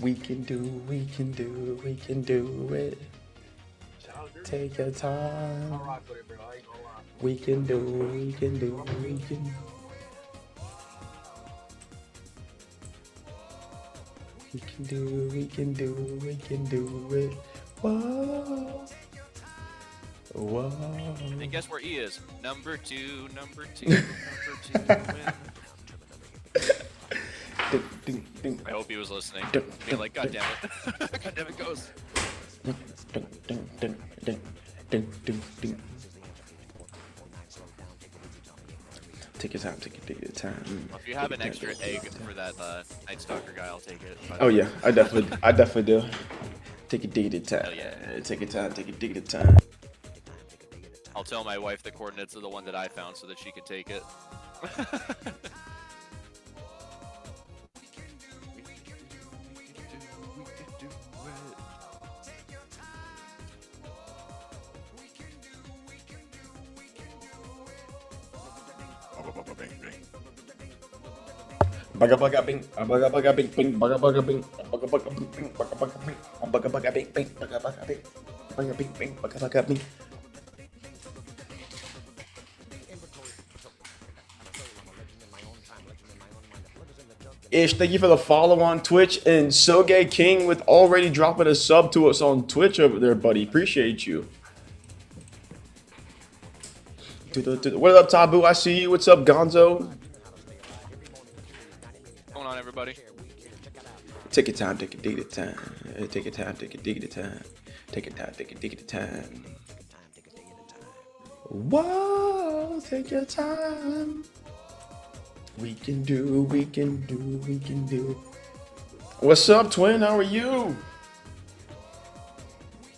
We can do it. Take your time. We can do it. We can do it. Whoa. Whoa. And guess where he is? Number two. Number two. Ding, ding. I hope he was listening. Being like, God damn it. God damn it, Ghost. Take your time, take your time. Well, if you have an extra egg for that Night Stalker guy, I'll take it. Oh yeah, I definitely do. Take your diggity time. Hell yeah. Take your time, take your diggity time. I'll tell my wife the coordinates of the one that I found so that she can take it. Bugga bugga bing, bugga bugga bing bing, bugga bugga bing, bugga bugga bing bing, bugga bugga bing, bugga bugga bing bing, bugga bugga bing, bugga bing bing, bugga bugga bing. Ish, thank you for the follow on Twitch, and Soge King with already dropping a sub to us on Twitch over there, buddy. Appreciate you. What up, Taboo? I see you. What's up, Gonzo? What's going on, everybody? Take your time, take a dig at time. Take your time, take a dig at time. Take your time, take a dig at time. Whoa, take your time. We can do. What's up, twin? How are you?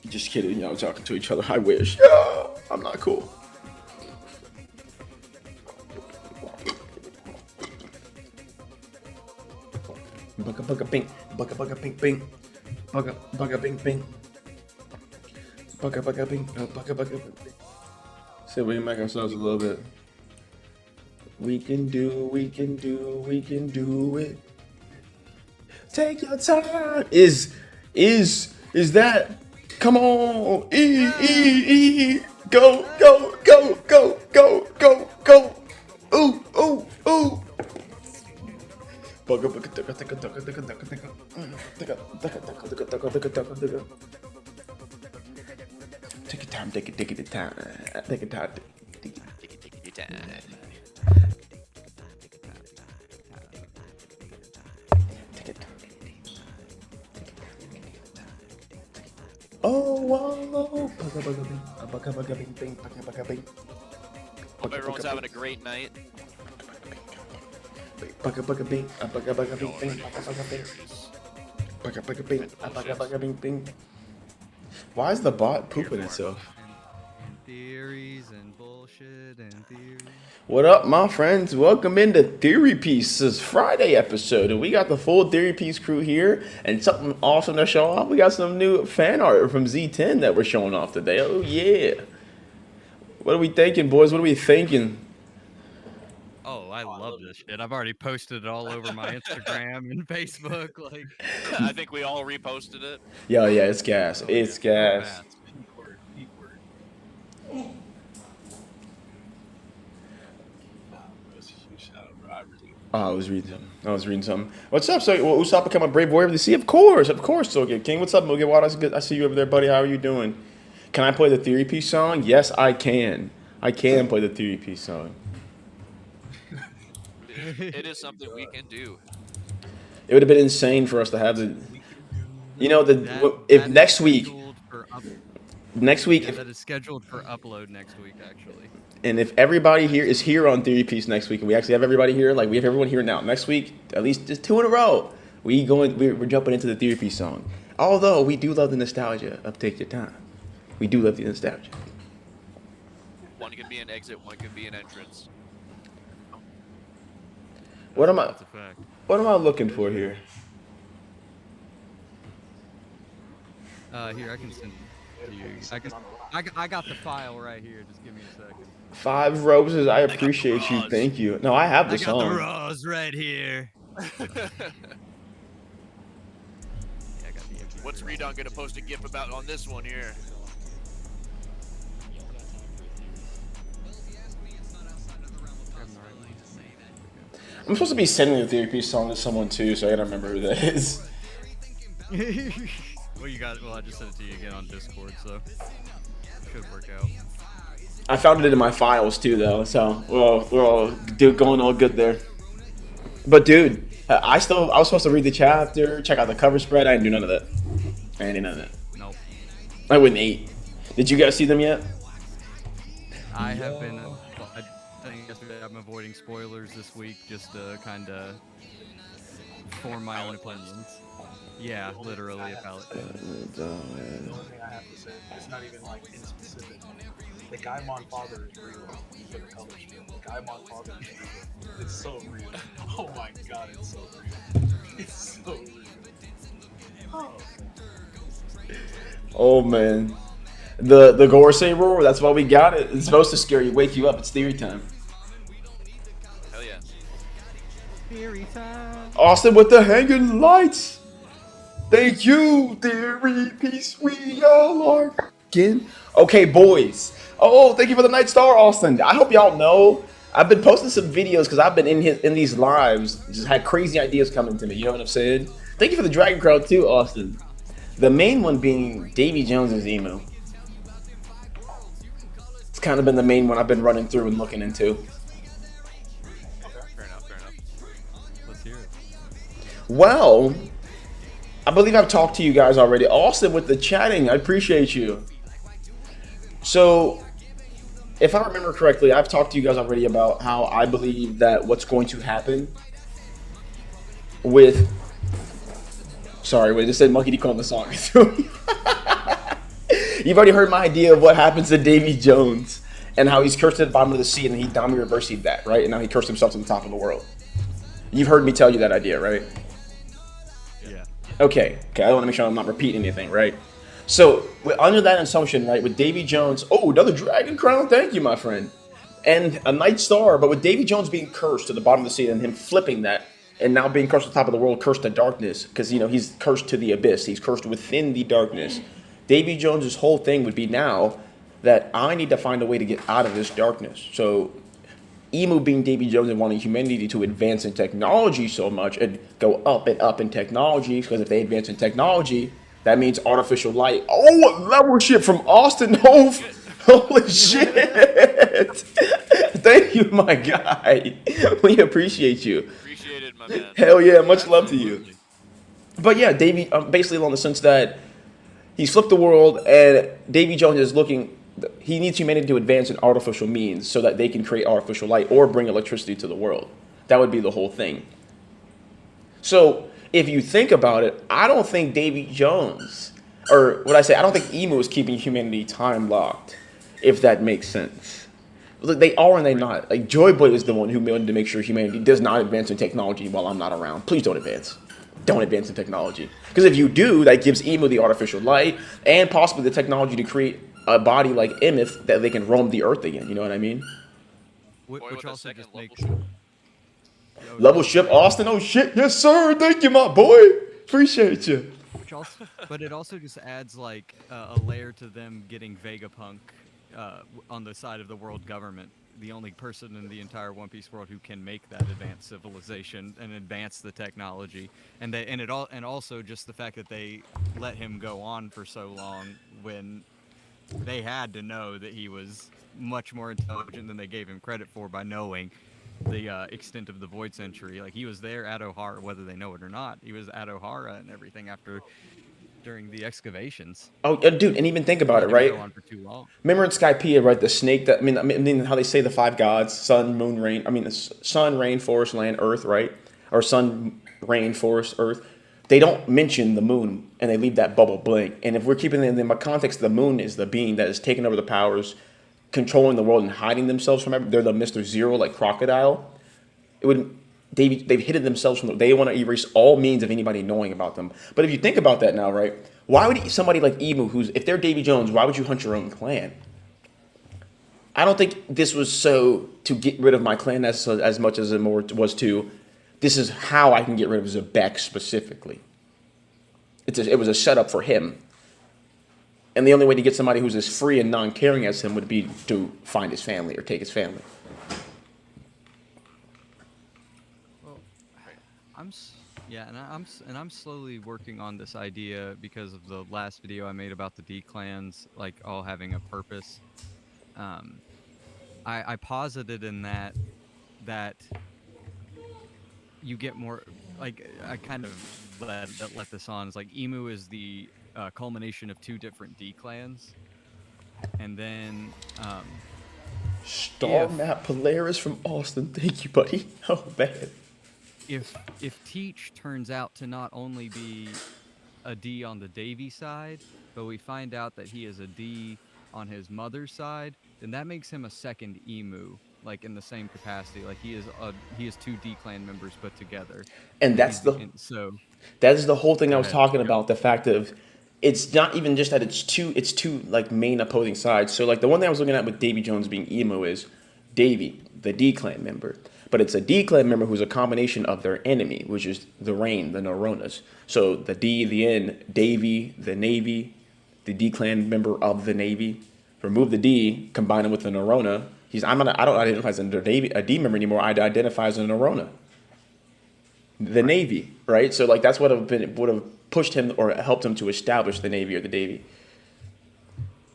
Just kidding, y'all talking to each other. I wish. Oh, I'm not cool. Bugga bugga bing, bugga bugga bing bing, bugga bugga bing bing, bugga bugga bing, bugga bugga bing bing. So we can make ourselves a little bit. We can do it. Take your time. Is that? Come on, go. Ooh. Bugga bugga. Take your time, take your time. Take your time. Oh, bugga bing. Hope everyone's having a great night. Bugga bing. Why is the bot pooping itself? Theories and bullshit and theories. What up, my friends? Welcome into Theory Pieces Friday episode, and we got the full Theory Piece crew here, and something awesome to show off. We got some new fan art from Z10 that we're showing off today. Oh yeah! What are we thinking, boys? What are we thinking? Oh, I love this shit. I've already posted it all over my Instagram and Facebook. Like, I think we all reposted it. Yeah, it's gas. It's gas. Peak word. Oh, I was reading something. What's up? So, Usopp become a brave warrior of the sea? Of course. Soge King. What's up, Mugiwara? I see you over there, buddy. How are you doing? Can I play the Theory Piece song? Yes, I can. I can play the Theory Piece song. It is something we can do. It would have been insane for us to have the, if next week. That is scheduled for upload next week, actually. And if everybody here is here on Theory Piece next week, and we actually have everybody here, like we have everyone here now. Next week, at least just 2 in a row, we're jumping into the Theory Piece song. Although we do love the nostalgia of Take Your Time. We do love the nostalgia. One can be an exit, one can be an entrance. What am That's a fact. What am I looking for here? Here, I can send it to you. I got the file right here. Just give me a second. 5 Roses. I appreciate you. Thank you. No, I have the song. I got the rose right here. What's Redon gonna post a GIF about on this one here? I'm supposed to be sending the Theory Piece song to someone too, so I gotta remember who that is. Well, I just sent it to you again on Discord, so should work out. I found it in my files too, though, so we're all going all good there. But dude, I was supposed to read the chapter, check out the cover spread. I didn't do none of that. I didn't do none of that. Nope. I went 8. Did you guys see them yet? I have been. I think yesterday I'm avoiding spoilers this week just to kind of form my own opinions. Yeah, literally a palette. The only thing I have to say, it's not even like in specific. The Gaimon father is real for the color scheme. The Gaimon father is real. It's so real. Oh my god, it's so real. It's so real. Oh man, the Gorsay roar. That's why we got it. It's supposed to scare you, wake you up. It's theory time. Hell yeah. Theory time. Austin with the hanging lights. Thank you, Theory Piece. We all are again. Okay, boys. Oh, thank you for the Night Star, Austin. I hope y'all know I've been posting some videos because I've been in these lives, just had crazy ideas coming to me. You know what I'm saying? Thank you for the Dragon Crowd too, Austin. The main one being Davy Jones and Emu. It's kind of been the main one I've been running through and looking into. Fair enough. Let's hear it. Well, I believe I've talked to you guys already. Austin with the chatting, I appreciate you. So, if I remember correctly, I've talked to you guys already about how I believe that what's going to happen with... Sorry, wait, just said Monkey D. on the song. You've already heard my idea of what happens to Davy Jones and how he's cursed at the bottom of the sea and he Dami reversing that, right? And now he cursed himself to the top of the world. You've heard me tell you that idea, right? Yeah. Okay, I want to make sure I'm not repeating anything, right? So, under that assumption, right, with Davy Jones, oh, another Dragon Crown, thank you, my friend, and a Night Star, but with Davy Jones being cursed to the bottom of the sea and him flipping that, and now being cursed to the top of the world, cursed to darkness, because, you know, he's cursed to the abyss, he's cursed within the darkness. Davy Jones's whole thing would be now that I need to find a way to get out of this darkness. So, Emu being Davy Jones and wanting humanity to advance in technology so much and go up and up in technology, because if they advance in technology, that means artificial light. Oh, level ship from Austin. Holy shit. Thank you, my guy. We appreciate you. Appreciate it, my man. Hell yeah, much love to you. But yeah, Davy, basically along the sense that he's flipped the world and Davy Jones is looking, he needs humanity to advance in artificial means so that they can create artificial light or bring electricity to the world. That would be the whole thing. So, if you think about it, I don't think Davy Jones, or what I say, I don't think Emu is keeping humanity time locked, if that makes sense. Look, they are and they not. Like, Joy Boy is the one who wanted to make sure humanity does not advance in technology while I'm not around. Please don't advance. Don't advance in technology. Because if you do, that gives Emu the artificial light and possibly the technology to create a body like Emeth that they can roam the earth again. You know what I mean? Which also just makes... Level ship Austin, oh shit, yes sir, thank you my boy, appreciate you. But it also just adds like a layer to them getting Vegapunk on the side of the world government, the only person in the entire One Piece world who can make that advanced civilization and advance the technology, and also just the fact that they let him go on for so long when they had to know that he was much more intelligent than they gave him credit for by knowing the extent of the Void Century. Like, he was there at O'Hara, whether they know it or not. He was at O'Hara and everything during the excavations. Oh, dude, and even think about it, right? Go on for too long. Remember in Skypiea, right? The snake that I mean, how they say the 5 gods: sun, moon, rain. I mean, sun, rain, forest, land, earth, right? Or sun, rain, forest, earth. They don't mention the moon, and they leave that bubble blank. And if we're keeping it in the context, the moon is the being that is taking over the powers, controlling the world and hiding themselves from everything. They're the Mr. Zero, like Crocodile. They've hidden themselves from they want to erase all means of anybody knowing about them. But if you think about that now, right? Why would somebody like Emu, if they're Davy Jones, why would you hunt your own clan? I don't think this was so to get rid of my clan as much as it more was to, this is how I can get rid of Zebek specifically. It was a setup for him. And the only way to get somebody who's as free and non-caring as him would be to find his family or take his family. Well, I'm slowly working on this idea because of the last video I made about the D-clans, like all having a purpose. I posited in that you get more, like, I kind of let this on. It's like Emu is the culmination of 2 different D-clans, and then Star Map Polaris from Austin. Thank you, buddy. Oh, man. If Teach turns out to not only be a D on the Davy side, but we find out that he is a D on his mother's side, then that makes him a second Emu, like in the same capacity. Like he is 2 D clan members put together. And that is the whole thing I was talking about. The fact of it's not even just that it's two like main opposing sides. So like the one thing I was looking at with Davy Jones being Emu is Davy, the D clan member. But it's a D clan member who's a combination of their enemy, which is the Rain, the Neuronas. So the D, the N, Davy, the Navy, the D clan member of the Navy. Remove the D, combine him with the Neurona. I don't identify as a D member anymore. I identify as a Neurona. The Navy, right? So like that's what would have pushed him or helped him to establish the Navy or the Davy.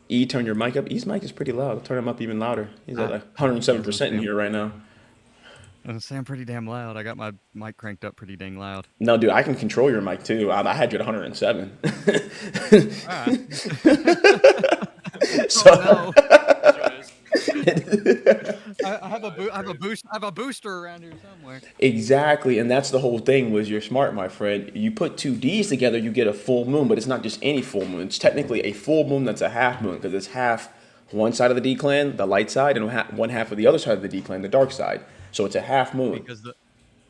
E, turn your mic up. E's mic is pretty loud. I'll turn him up even louder. He's at like 107% in here right now. I sound pretty damn loud. I got my mic cranked up pretty dang loud. No, dude, I can control your mic too. I had you at 107. So, oh, no. I have a booster around here somewhere. Exactly, and that's the whole thing. Was you're smart, my friend. You put 2 Ds together, you get a full moon, but it's not just any full moon. It's technically a full moon that's a half moon because it's half one side of the D clan, the light side, and one half of the other side of the D clan, the dark side. So it's a half moon.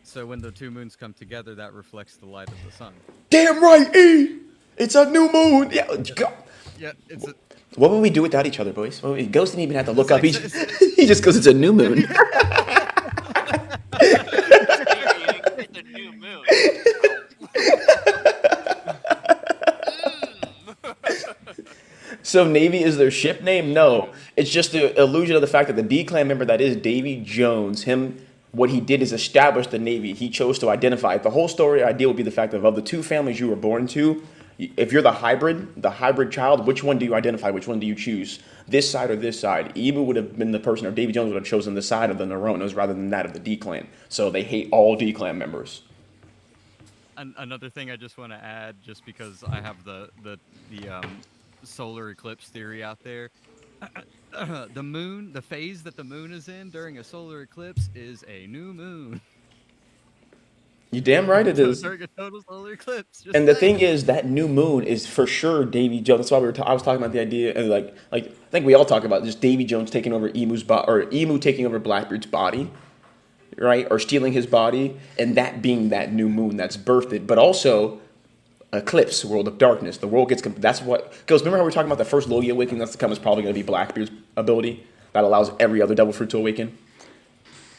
So when the 2 moons come together, that reflects the light of the sun. Damn right, E. It's a new moon. Yeah. Yeah, What would we do without each other, boys? Well, Ghost didn't even have to look up. He just goes, it's a new moon. It's a new moon. So Navy is their ship name? No. It's just the illusion of the fact that the D-clan member that is Davy Jones, what he did is establish the Navy. He chose to identify. The whole story idea would be the fact of the 2 families you were born to, if you're the hybrid child, which one do you identify? Which one do you choose? This side or this side? Emu would have been the person, or Davy Jones would have chosen the side of the Neuronas rather than that of the D-clan. So they hate all D-clan members. Another thing I just want to add, just because I have the solar eclipse theory out there. The moon, the phase that the moon is in during a solar eclipse is a new moon. You damn right it is. During a total solar eclipse. And the thing is, that new moon is for sure Davy Jones. That's why I was talking about the idea, and like I think we all talk about just Davy Jones taking over Emu's body, or Emu taking over Blackbeard's body, right? Or stealing his body, and that being that new moon that's birthed. But also, eclipse, world of darkness. The world gets. That's what goes. Remember how we were talking about the first Logia awakening that's to come is probably going to be Blackbeard's ability that allows every other devil fruit to awaken.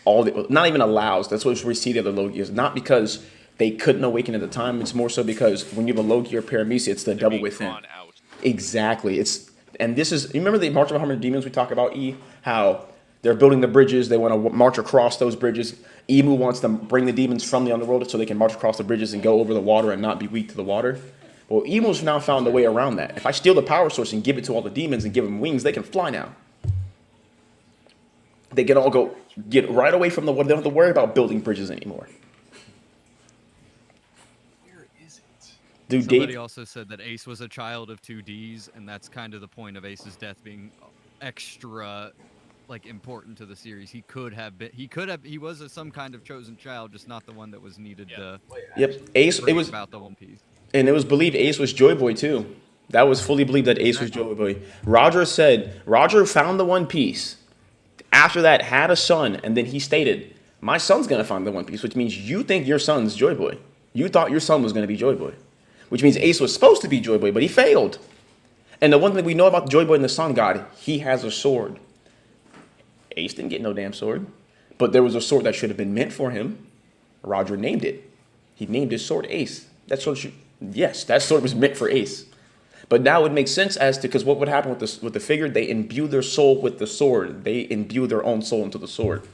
Not even allows. That's what we see the other Logias. Not because they couldn't awaken at the time. It's more so because when you have a Logia or Paramecia, it's the devil within. Exactly. You remember the March of 100 Demons we talk about, E? How they're building the bridges. They want to march across those bridges. Emu wants to bring the demons from the underworld so they can march across the bridges and go over the water and not be weak to the water. Well, Emu's now found a way around that. If I steal the power source and give it to all the demons and give them wings, they can fly now. They can all get right away from the water. They don't have to worry about building bridges anymore. Where is it? Dude, Somebody also said that Ace was a child of 2Ds, and that's kind of the point of Ace's death being extra, important to the series. He was some kind of chosen child, just not the one that was needed to. Yep, Ace. It was about the One Piece, and it was believed Ace was Joy Boy too. That was fully believed that Ace was Joy Boy. Roger found the One Piece. After that, had a son, and then he stated, my son's going to find the One Piece, which means you think your son's Joy Boy. You thought your son was going to be Joy Boy, which means Ace was supposed to be Joy Boy, but he failed. And the one thing we know about Joy Boy and the Sun God, he has a sword. Ace didn't get no damn sword, but there was a sword that should have been meant for him. Roger named it. He named his sword Ace. That sword Yes, that sword was meant for Ace. But now it makes sense as to, because what would happen with the figure? They imbue their soul with the sword. They imbue their own soul into the sword.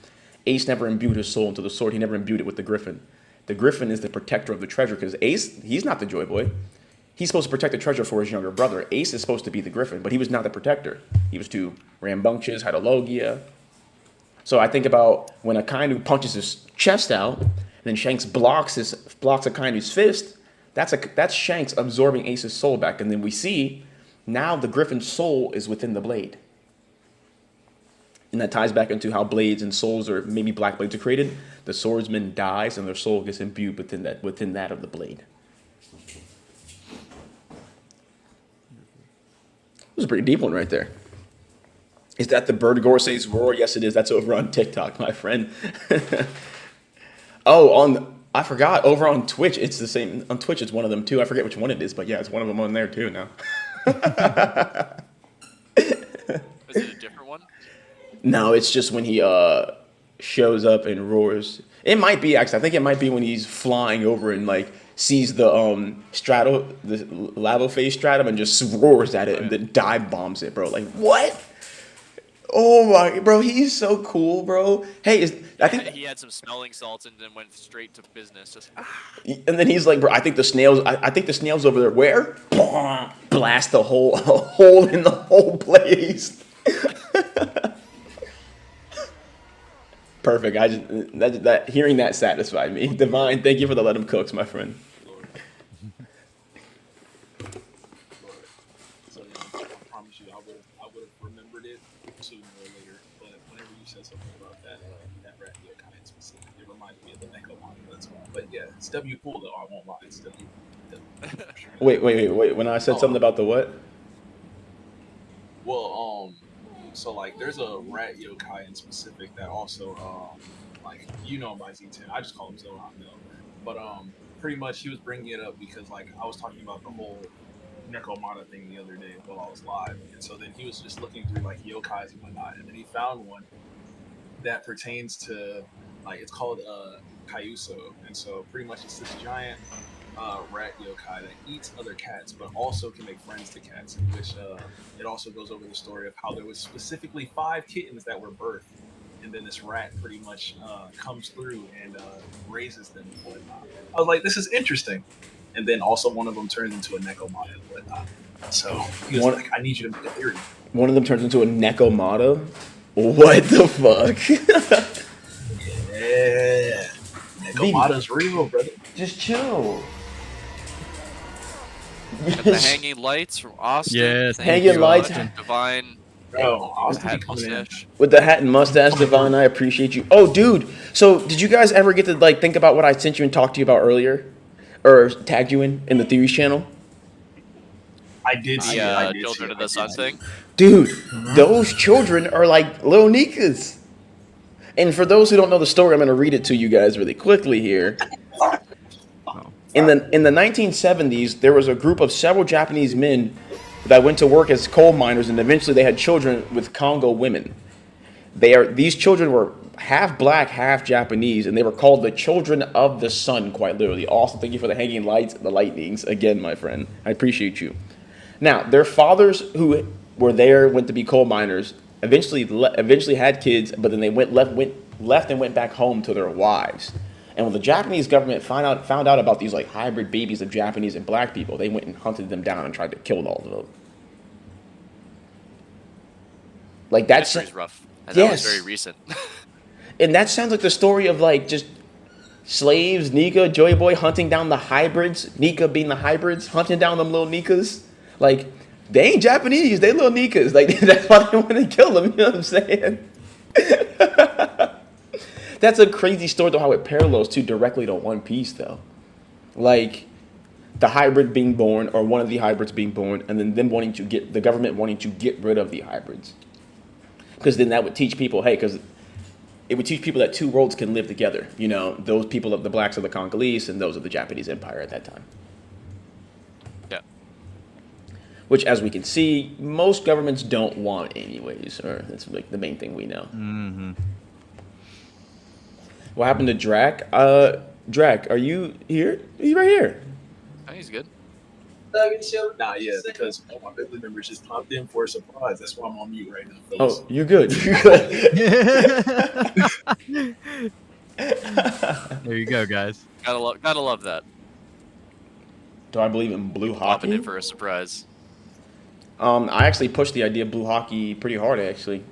Ace never imbued his soul into the sword. He never imbued it with the griffin. The griffin is the protector of the treasure, because Ace, he's not the Joy Boy. He's supposed to protect the treasure for his younger brother. Ace is supposed to be the griffin, but he was not the protector. He was too rambunctious, had a logia. So I think about when Akainu punches his chest out, and then Shanks blocks Akainu's fist. That's Shanks absorbing Ace's soul back, and then we see now the griffin's soul is within the blade. And that ties back into how blades and souls, or maybe black blades, are created. The swordsman dies and their soul gets imbued within that of the blade. It was a pretty deep one right there. Is that the bird Gorsay's roar? Yes, it is. That's over on TikTok, my friend. I forgot. Over on Twitch, it's the same. On Twitch, it's one of them too. I forget which one it is, but yeah, it's one of them on there too now. Is it a different one? No, it's just when he shows up and roars. It might be, actually. I think it might be when he's flying over and like sees the lava face stratum and just roars at it and then dive bombs it, bro. Like, what? Oh my, bro, he's so cool, bro. Hey, I think he had some smelling salts and then went straight to business. Just and then he's like, bro, I think the snails over there. Where? Blast a hole in the whole place. Perfect. Hearing that satisfied me. Divine, thank you for the let him cooks, my friend. So yeah, I promise you, I would have remembered it sooner or later. But whenever you said something about that rat kind of specific, it reminded me of the Neko manga. That's why. But yeah, it's W cool though. I won't lie. It's W. Wait. When I said something about the what? Well, so like there's a rat yokai in specific that also like you know him by Z10. I just call him Zohan though. But pretty much he was bringing it up because like I was talking about the whole Nekomata thing the other day while I was live, and so then he was just looking through like yokais and whatnot, and then he found one that pertains to like it's called Kaiuso, and so pretty much it's this giant rat yokai that eats other cats, but also can make friends to cats. In which it also goes over the story of how there was specifically 5 kittens that were birthed, and then this rat pretty much comes through and raises them and whatnot. I was like, this is interesting. And then also one of them turns into a Nekomata and whatnot. So he was like, I need you to make a theory. One of them turns into a Nekomata? What the fuck? Yeah. Nekomata's real, brother. Just chill. and the hanging lights from Austin. Yes, Thank hanging you, lights. Divine. Bro, Austin Hat coming in. mustache. With the hat and mustache, Divine, I appreciate you. Oh, dude. So, did you guys ever get to like think about what I sent you and talked to you about earlier, or tagged you in the Theories channel? I did see it. I did Children see of the Sun thing. Dude, those children are like little Nikas. And for those who don't know the story, I'm going to read it to you guys really quickly here. In the 1970s, there was a group of several Japanese men that went to work as coal miners, and eventually they had children with Congo women. These children were half black, half Japanese, and they were called the Children of the Sun, quite literally. Also, thank you for the hanging lights and the lightnings again, my friend. I appreciate you. Now, their fathers who were there, went to be coal miners, eventually had kids, but then they left and went back home to their wives. And when the Japanese government found out about these like hybrid babies of Japanese and black people, they went and hunted them down and tried to kill all of them. Like that's rough. And that was very recent. And that sounds like the story of like just slaves, Nika, Joy Boy hunting down the hybrids, Nika being the hybrids, hunting down them little Nikas. Like, they ain't Japanese, they little Nikas. Like, that's why they want to kill them, you know what I'm saying? That's a crazy story, though, how it parallels to directly to One Piece, though. Like, the hybrid being born, or one of the hybrids being born, and then them wanting to the government wanting to get rid of the hybrids. Because then that would teach people, hey, because it would teach people that two worlds can live together. You know, those people of the blacks of the Congolese and those of the Japanese Empire at that time. Yeah. Which, as we can see, most governments don't want anyways. Or that's like the main thing we know. Mm-hmm. What happened to Drac? Drac, are you here? He's right here. Oh, he's good. Nah, yeah, because all my family members just popped in for a surprise. That's why I'm on mute right now, fellas. Oh, you're good. You're good. There you go, guys. Gotta love that. Do I believe in blue Popping in hockey? for a surprise. I actually pushed the idea of blue hockey pretty hard, actually.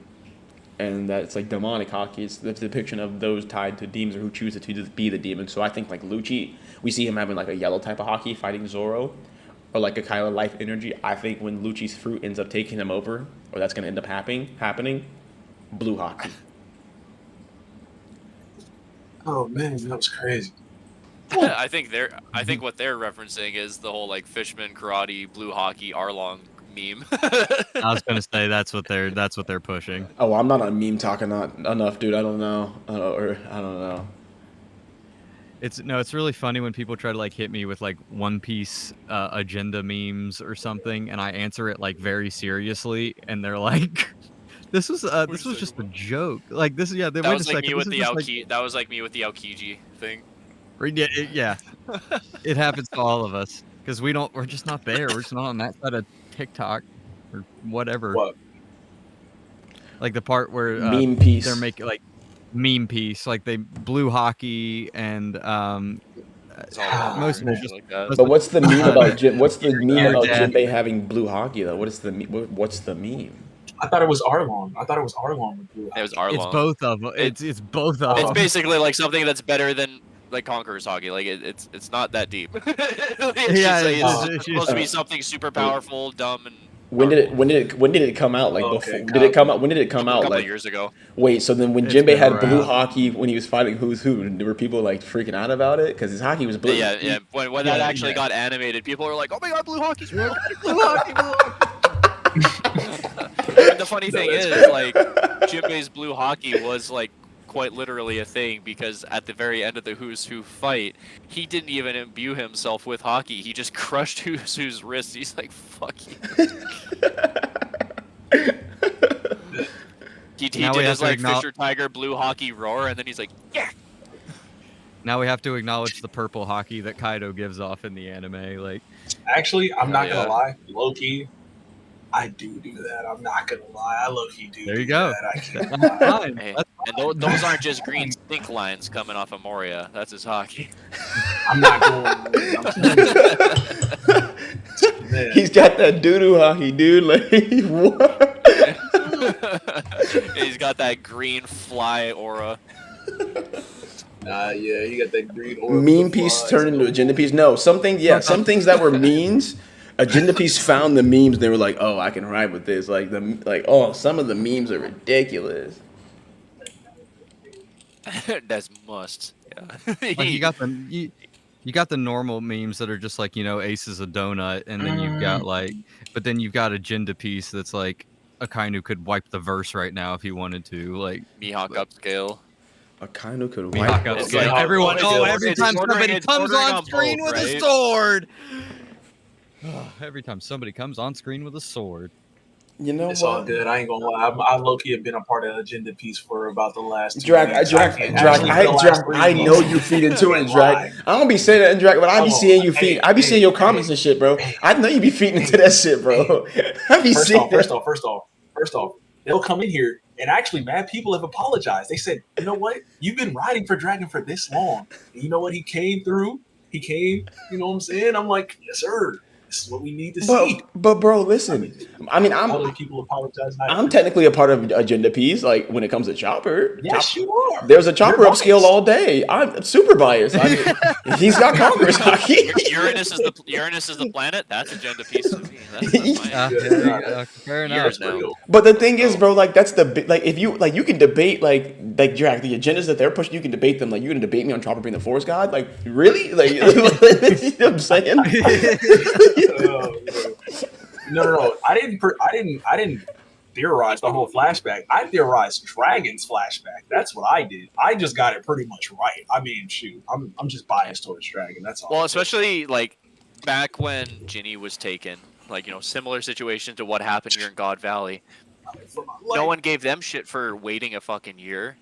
And that it's like demonic hockey. It's the depiction of those tied to demons or who choose to be the demon. So I think like Lucci, we see him having like a yellow type of hockey fighting Zoro, or like a kind of life energy. I think when Lucci's fruit ends up taking him over, or that's going to end up happening, blue hockey. Oh man, that was crazy. I think what they're referencing is the whole like Fishman karate blue hockey Arlong meme. I was gonna say that's what they're pushing. Oh, I'm not on meme talking not enough, dude. I don't know, or I don't know. It's really funny when people try to like hit me with like One Piece agenda memes or something, and I answer it like very seriously, and they're like, "This was just a joke." Like this, yeah. That was like me with the Aokiji. That was like me with the Aokiji thing. Yeah, it happens to all of us because we're just not there. We're just not on that side of TikTok or whatever. What? Like the part where meme piece. They're making like meme piece, like they blue hockey and most of it just like that. But what's the meme about Jim? What's the meme Your about dad. Jinbei having blue hockey though? What's the meme? I thought it was Arlong. I thought it was Arlong with blue. It was Arlong. It's both of them. It's both of It's them. basically like something that's better than like Conqueror's hockey. Like it's not that deep. It's supposed to be something super powerful, dumb, and. When did it come out? Like Okay, before? Did it come out? When did it come A out? couple Like of years ago. wait. So then when It's Jinbei been had blue around. hockey when he was fighting Who's Who, were people like freaking out about it because his hockey was blue? Yeah. When that actually got animated, people were like, "Oh my god, blue hockey's real! Blue hockey, blue hockey!" And the funny thing is, like, Jinbei's blue hockey was like quite literally a thing because at the very end of the Who's Who fight, he didn't even imbue himself with hockey. He just crushed Who's Who's wrist. He's like, "Fuck you." He Now we did have his to like acknowl- Fisher Tiger blue hockey roar, and then he's like, "Yeah." Now we have to acknowledge the purple hockey that Kaido gives off in the anime. Like, Actually, I'm not Yeah. gonna lie, low key, I do that. I'm not gonna lie, I low key do. there you do go. That. I can't That's lie. fine. Hey, That's and those aren't just green stink lines coming off of Moria. That's his hockey. I'm not going. Man. He's got that doo-doo hockey, dude. Like what? He's got that green fly aura. Nah, yeah, he got that green aura. Meme piece turned into agenda piece. No, some things that were memes. Agenda piece found the memes. They were like, "Oh, I can ride with this." Some of the memes are ridiculous. That's must. Yeah. like you got the normal memes that are just like, Ace is a donut, and then you've got but then you've got agenda piece that's like Akainu could wipe the verse right now if he wanted to. Like Mihawk upscale. A kind of could Mihawk wipe. up It's scale. like- Everyone, every it's time bordering- somebody it's comes bordering on on screen both, with a right? sword. Every time somebody comes on screen with a sword. You know It's all what? good. I ain't gonna lie. I low key have been a part of agenda piece for about the last 2 Drag, weeks. Drag, can't Drag, actually for the last 3 I know weeks. you feed into it, Can't Drag. lie. I don't be saying that in Drag, but I be Oh, seeing you feed. I be seeing your comments and shit, bro. I know you be feeding into that shit, bro. I be seeing. First off, they'll come in here and actually, mad people have apologized. They said, "You know what? You've been riding for Dragon for this long. And you know what? He came through. He came. You know what I'm saying? I'm like, yes, sir. This is what we need to see." But bro, listen. I mean, Other people apologize. I'm technically a part of agenda piece. Like when it comes to Chopper, Yes, you are. there's a Chopper You're upscale biased. all day. I'm super biased. I mean, he's got Conqueror's hockey. Uranus is the planet. That's agenda piece to me. That's fine. Fair Years enough. ago. But the thing is, bro, like that's if you you can debate like Jack, the agendas that they're pushing, you can debate them. Like you can debate me on Chopper being the Force God. Like really, like you know what I'm saying? No. I didn't theorize the whole flashback. I theorized Dragon's flashback. That's what I did. I just got it pretty much right. I mean, shoot, I'm just biased towards Dragon. That's all. Well, especially like back when Ginny was taken, like similar situation to what happened here in God Valley. For my No life. one gave them shit for waiting a fucking year.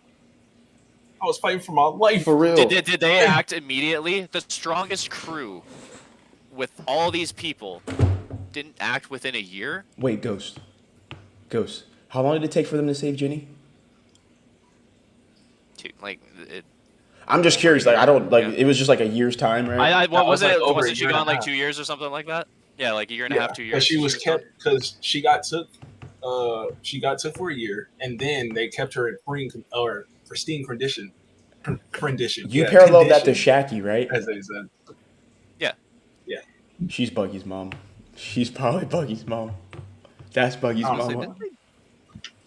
I was fighting for my life. For real. Did they act immediately? The strongest crew with all these people, didn't act within a year. Wait, Ghost. How long did it take for them to save Ginny? Like it. I'm just curious. Like, I don't like. Yeah. It was just like a year's time, right? What was like it? over a Wasn't she year and gone a like half. 2 years or something like that? Yeah, like a year and a half, 2 years. Because she was gone. kept because she got took. She got took for a year, and then they kept her in pristine condition. You paralleled that to Shaggy, right? as they said. She's Buggy's mom. She's probably Buggy's mom. That's Buggy's Honestly, mom.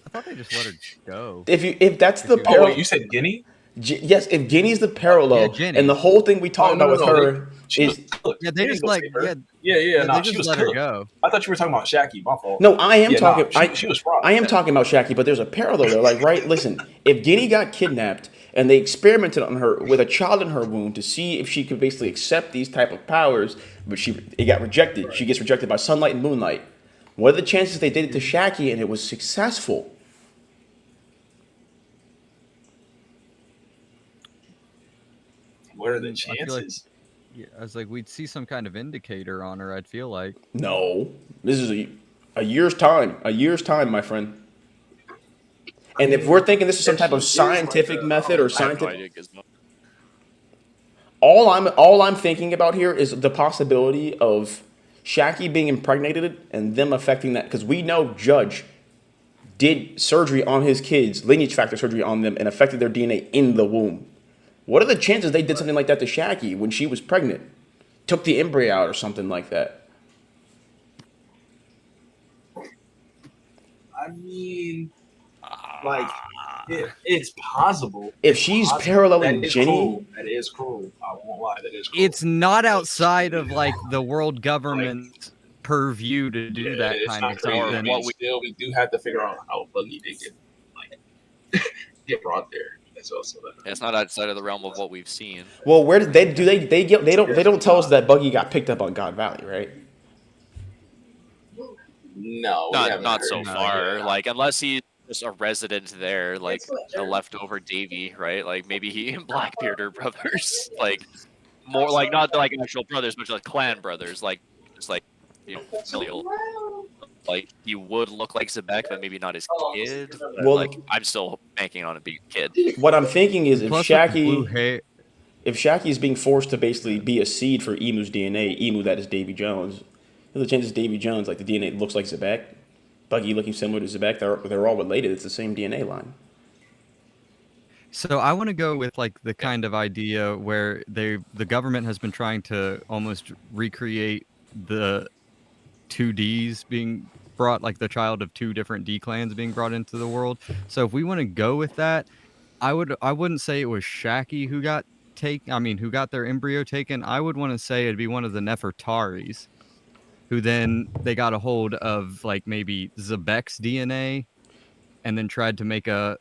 I thought they just let her go. If that's the Oh, Oh parallel, wait, you said Guinea? yes. If Ginny's the parallel, Yeah, Ginny. and the whole thing we talked about with her She is was cooked. Yeah, they didn't just go like save her. yeah, Nah, they she just was let her cooked. go. I thought you were talking about Shaggy. My fault. no. I am Yeah, nah, talking. she was fraud. I am talking about Shaggy, but there's a parallel there. Like, right? Listen, if Ginny got kidnapped and they experimented on her with a child in her womb to see if she could basically accept these type of powers, but it got rejected. She gets rejected by sunlight and moonlight. What are the chances they did it to Shaggy and it was successful? What are the I feel like- chances? Yeah, I was like, we'd see some kind of indicator on her. I'd feel like. No, this is a year's time. A year's time, my friend. And if we're thinking this is some type of scientific method or I have no scientific, idea, Gizmo. all I'm thinking about here is the possibility of Shaggy being impregnated and them affecting that, because we know Judge did surgery on his kids, lineage factor surgery on them, and affected their DNA in the womb. What are the chances they did something like that to Shaggy when she was pregnant? Took the embryo out or something like that. I mean, like, it's possible. If she's Possible. paralleling That is Ginny, cruel. That is cruel. I won't lie. That is cruel. It's not outside of like the world government's purview to do that it's kind not of crazy. something. We do have to figure out how Buggy did get brought there. That's also that. It's not outside of the realm of what we've seen. well, where did they don't tell us that Buggy got picked up on God Valley, right? No, we haven't Not heard so anything. far. Like unless he's just a resident there, like a leftover Davy, right? Like maybe he and Blackbeard are brothers. Like more like not like actual brothers, but like clan brothers. Like just like familial. Like he would look like Zebek, but maybe not his kid. But, Well- like I'm still banking on it being a kid. What I'm thinking is if Plus with the blue Shaggy hair, if Shaggy is being forced to basically be a seed for Emu's DNA, Emu that is Davy Jones, the chances Davy Jones, like the DNA looks like Zebek, Buggy looking similar to Zebek, they're all related. It's the same DNA line. So I want to go with like the kind of idea where the government has been trying to almost recreate the 2Ds being brought, like the child of two different D clans being brought into the world. So if we want to go with that, I wouldn't say it was Shaggy who got who got their embryo taken. I would want to say it'd be one of the Nefertaris, who then they got a hold of like maybe Zebek's DNA, and then tried to make a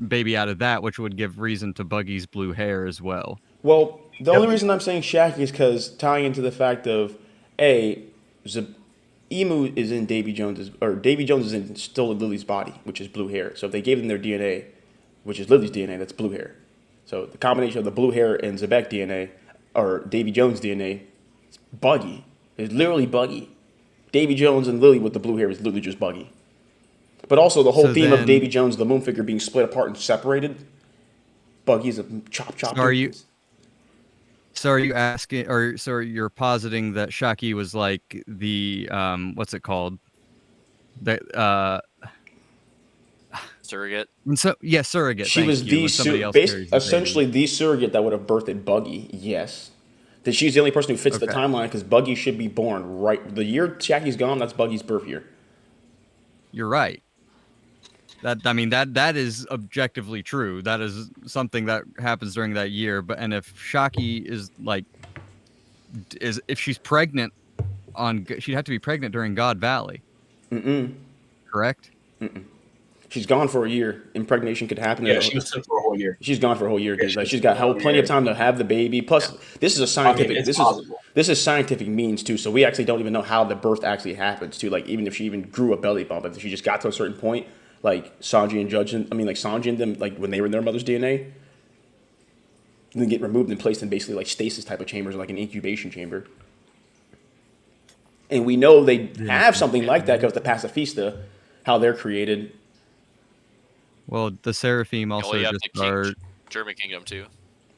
baby out of that, which would give reason to Buggy's blue hair as well. Well, the only reason I'm saying Shaggy is because tying into the fact of Emu is in Davy Jones is still in Lily's body, which is blue hair. So if they gave them their DNA, which is Lily's DNA, that's blue hair. So the combination of the blue hair and Zebek DNA, or Davy Jones DNA, it's Buggy. It's literally Buggy. Davy Jones and Lily with the blue hair is literally just Buggy. But also the whole So theme of then- Davy Jones, the moon figure being split apart and separated. Buggy's a chop. So are you asking, or so you're positing that Shaggy was like the what's it called? Surrogate. So yeah, surrogate. She thank was you, the when somebody else carries the essentially the surrogate that would have birthed Buggy. Yes, that she's the only person who fits the Okay. timeline because Buggy should be born right the year Shaggy's gone. That's Buggy's birth year. baby. You're right. That is objectively true. That is something that happens during that year. And if Shaggy is if she's pregnant she'd have to be pregnant during God Valley. Correct? She's gone for a year. Impregnation could happen. Yeah, she was took for a whole year. She's gone for a whole year. 'Cause, Yeah, like, she she's got was- plenty of time to have the baby. Plus, this is a scientific. it's this possible. is scientific means too. So we actually don't even know how the birth actually happens too. Like even if she even grew a belly bump, if she just got to a certain point, like Sanji and them, like when they were in their mother's DNA, and then get removed and placed in basically like stasis type of chambers, like an incubation chamber. And we know they have something like that because the Pacifista, how they're created. Well, the Seraphim also you have just the are. German Kingdom too.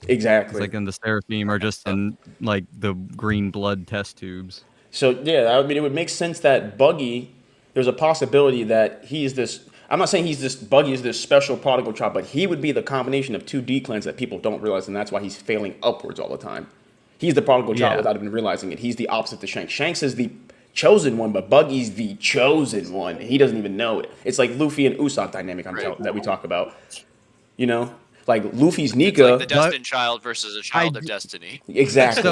Exactly. It's like in the Seraphim are just in like the green blood test tubes. So yeah, I mean, it would make sense that Buggy. There's a possibility that he's this. I'm not saying he's this. Buggy is this special prodigal child, but he would be the combination of two D clans that people don't realize, and that's why he's failing upwards all the time. He's the prodigal child without even realizing it. He's the opposite to Shanks. Shanks is the chosen one, but Buggy's the chosen one, and he doesn't even know it. It's like Luffy and Usopp dynamic that we talk about. You know, like Luffy's Nika, it's like the destined child versus a child of destiny. Exactly.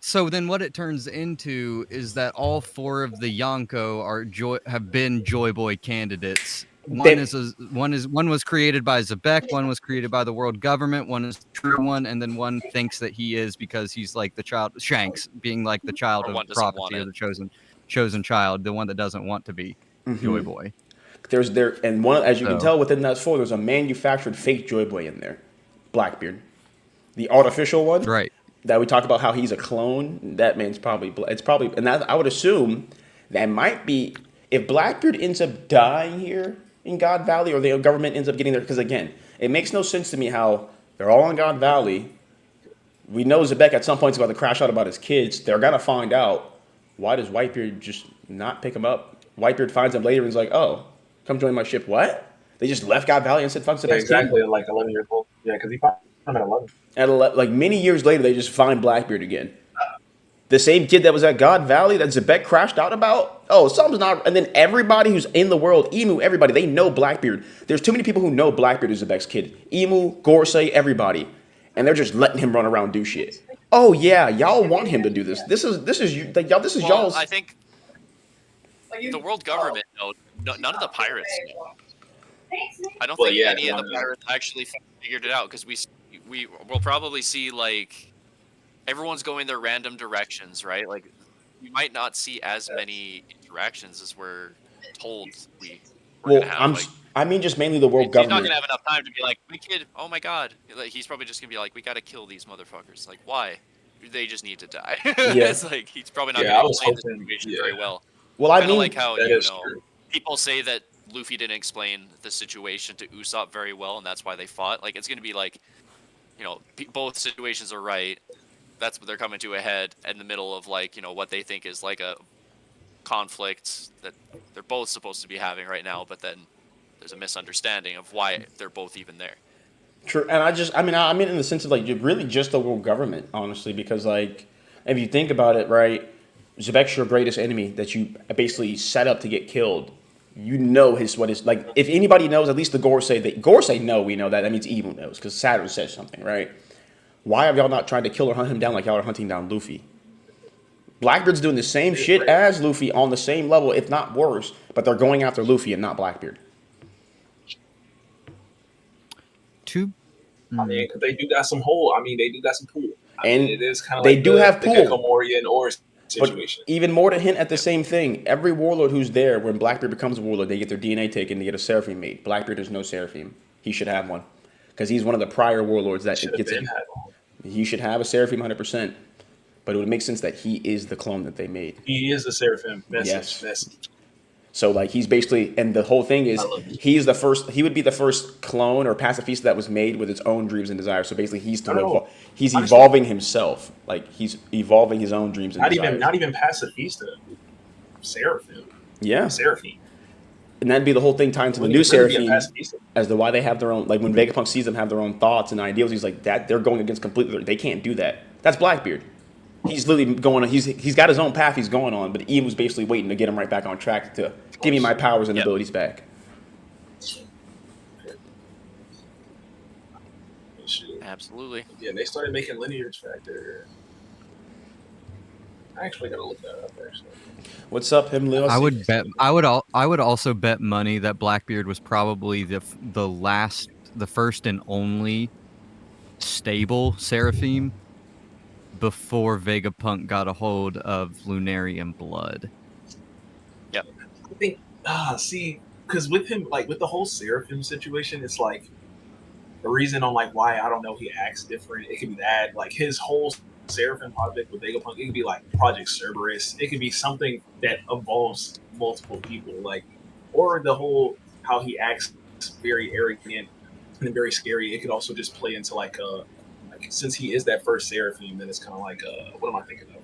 So then what it turns into is that all 4 of the Yonko have been Joy Boy candidates. One was created by Zebek, one was created by the world government, one is the true one, and then one thinks that he is because he's like the child, Shanks being like the child of prophecy or the chosen child, the one that doesn't want to be Joy Boy. And one, as you can tell within that 4, there's a manufactured fake Joy Boy in there, Blackbeard, the artificial one, right? That we talked about how he's a clone. That man's probably and that I would assume that might be if Blackbeard ends up dying here in God Valley, or the government ends up getting there. Because again, it makes no sense to me how they're all in God Valley. We know Zebek at some point is about to crash out about his kids. They're gonna find out. Why does Whitebeard just not pick him up? Whitebeard finds him later and is like, "Oh, come join my ship." What? They just left God Valley and said, "Fuck Zebek's exactly, kid." like 11 years old. Yeah, because he found him at 11. Like many years later, they just find Blackbeard again. The same kid that was at God Valley that Zebek crashed out about. Oh, something's not. And then everybody who's in the world, Emu, everybody, they know Blackbeard. There's too many people who know Blackbeard is Zebek's kid. Emu, Gorsay, everybody, and they're just letting him run around do shit. Oh yeah, y'all want him to do this. This is you. Like, y'all. This is y'all's. I think the world government none of the pirates know. I don't think any of the pirates actually figured it out, because we'll probably see like everyone's going their random directions, right? Like we might not see as many interactions as we're told we're gonna have. I mean, just mainly the world government. He's not gonna have enough time to be like, "My kid, oh my god!" Like, he's probably just gonna be like, "We gotta kill these motherfuckers." Like, why? They just need to die. It's like he's probably not gonna explain the situation very well. Well, I mean, like how people say that Luffy didn't explain the situation to Usopp very well, and that's why they fought. Like, it's gonna be like, both situations are right. That's what they're coming to a head in the middle of, like, what they think is like a conflict that they're both supposed to be having right now, but then there's a misunderstanding of why they're both even there. True, and I mean in the sense of like really just the world government, honestly, because like if you think about it, right, Zebek's your greatest enemy that you basically set up to get killed. You know what is like. If anybody knows, at least the Gorsay know. We know that. That means Emu knows because Saturn says something, right? Why have y'all not tried to kill or hunt him down like y'all are hunting down Luffy? Blackbeard's doing the same shit as Luffy on the same level, if not worse, but they're going after Luffy and not Blackbeard. I mean, because they do got some hole. I mean, they do got some pool. And it is kind of they like do have pool. The Komorian or situation. But even more to hint at the same thing, every warlord who's there, when Blackbeard becomes a warlord, they get their DNA taken, they get a Seraphim made. Blackbeard is no Seraphim. He should have one. Because he's one of the prior warlords that gets it. He should have a Seraphim 100%. But it would make sense that he is the clone that they made. He is the Seraphim. Yes. So like he's basically, and the whole thing is he would be the first clone or pacifista that was made with its own dreams and desires. So basically he's evolving himself. Like he's evolving his own dreams and desires. Not even pacifista. Seraphim. Yeah. Seraphim. And that'd be the whole thing tying to the new Seraphim as to why they have their own, like when Vegapunk sees them have their own thoughts and ideals, he's like, that they're going against completely, they can't do that. That's Blackbeard. He's literally going on, he's got his own path he's going on, but Ian was basically waiting to get him right back on track to give me my powers and abilities back. Absolutely. Yeah, they started making lineage factor. I actually gotta look that up actually. What's up, him, Leo? I would also bet money that Blackbeard was probably the first and only stable Seraphim before Vegapunk got a hold of Lunarian blood. Yep. I think because with him, like with the whole Seraphim situation, it's like the reason on like why I don't know he acts different. It could be that like his whole Seraphim project with Vegapunk, it could be like Project Cerberus. It could be something that involves multiple people, like, or the whole how he acts very arrogant and very scary. It could also just play into like since he is that first Seraphim, then it's kind of like what am I thinking of?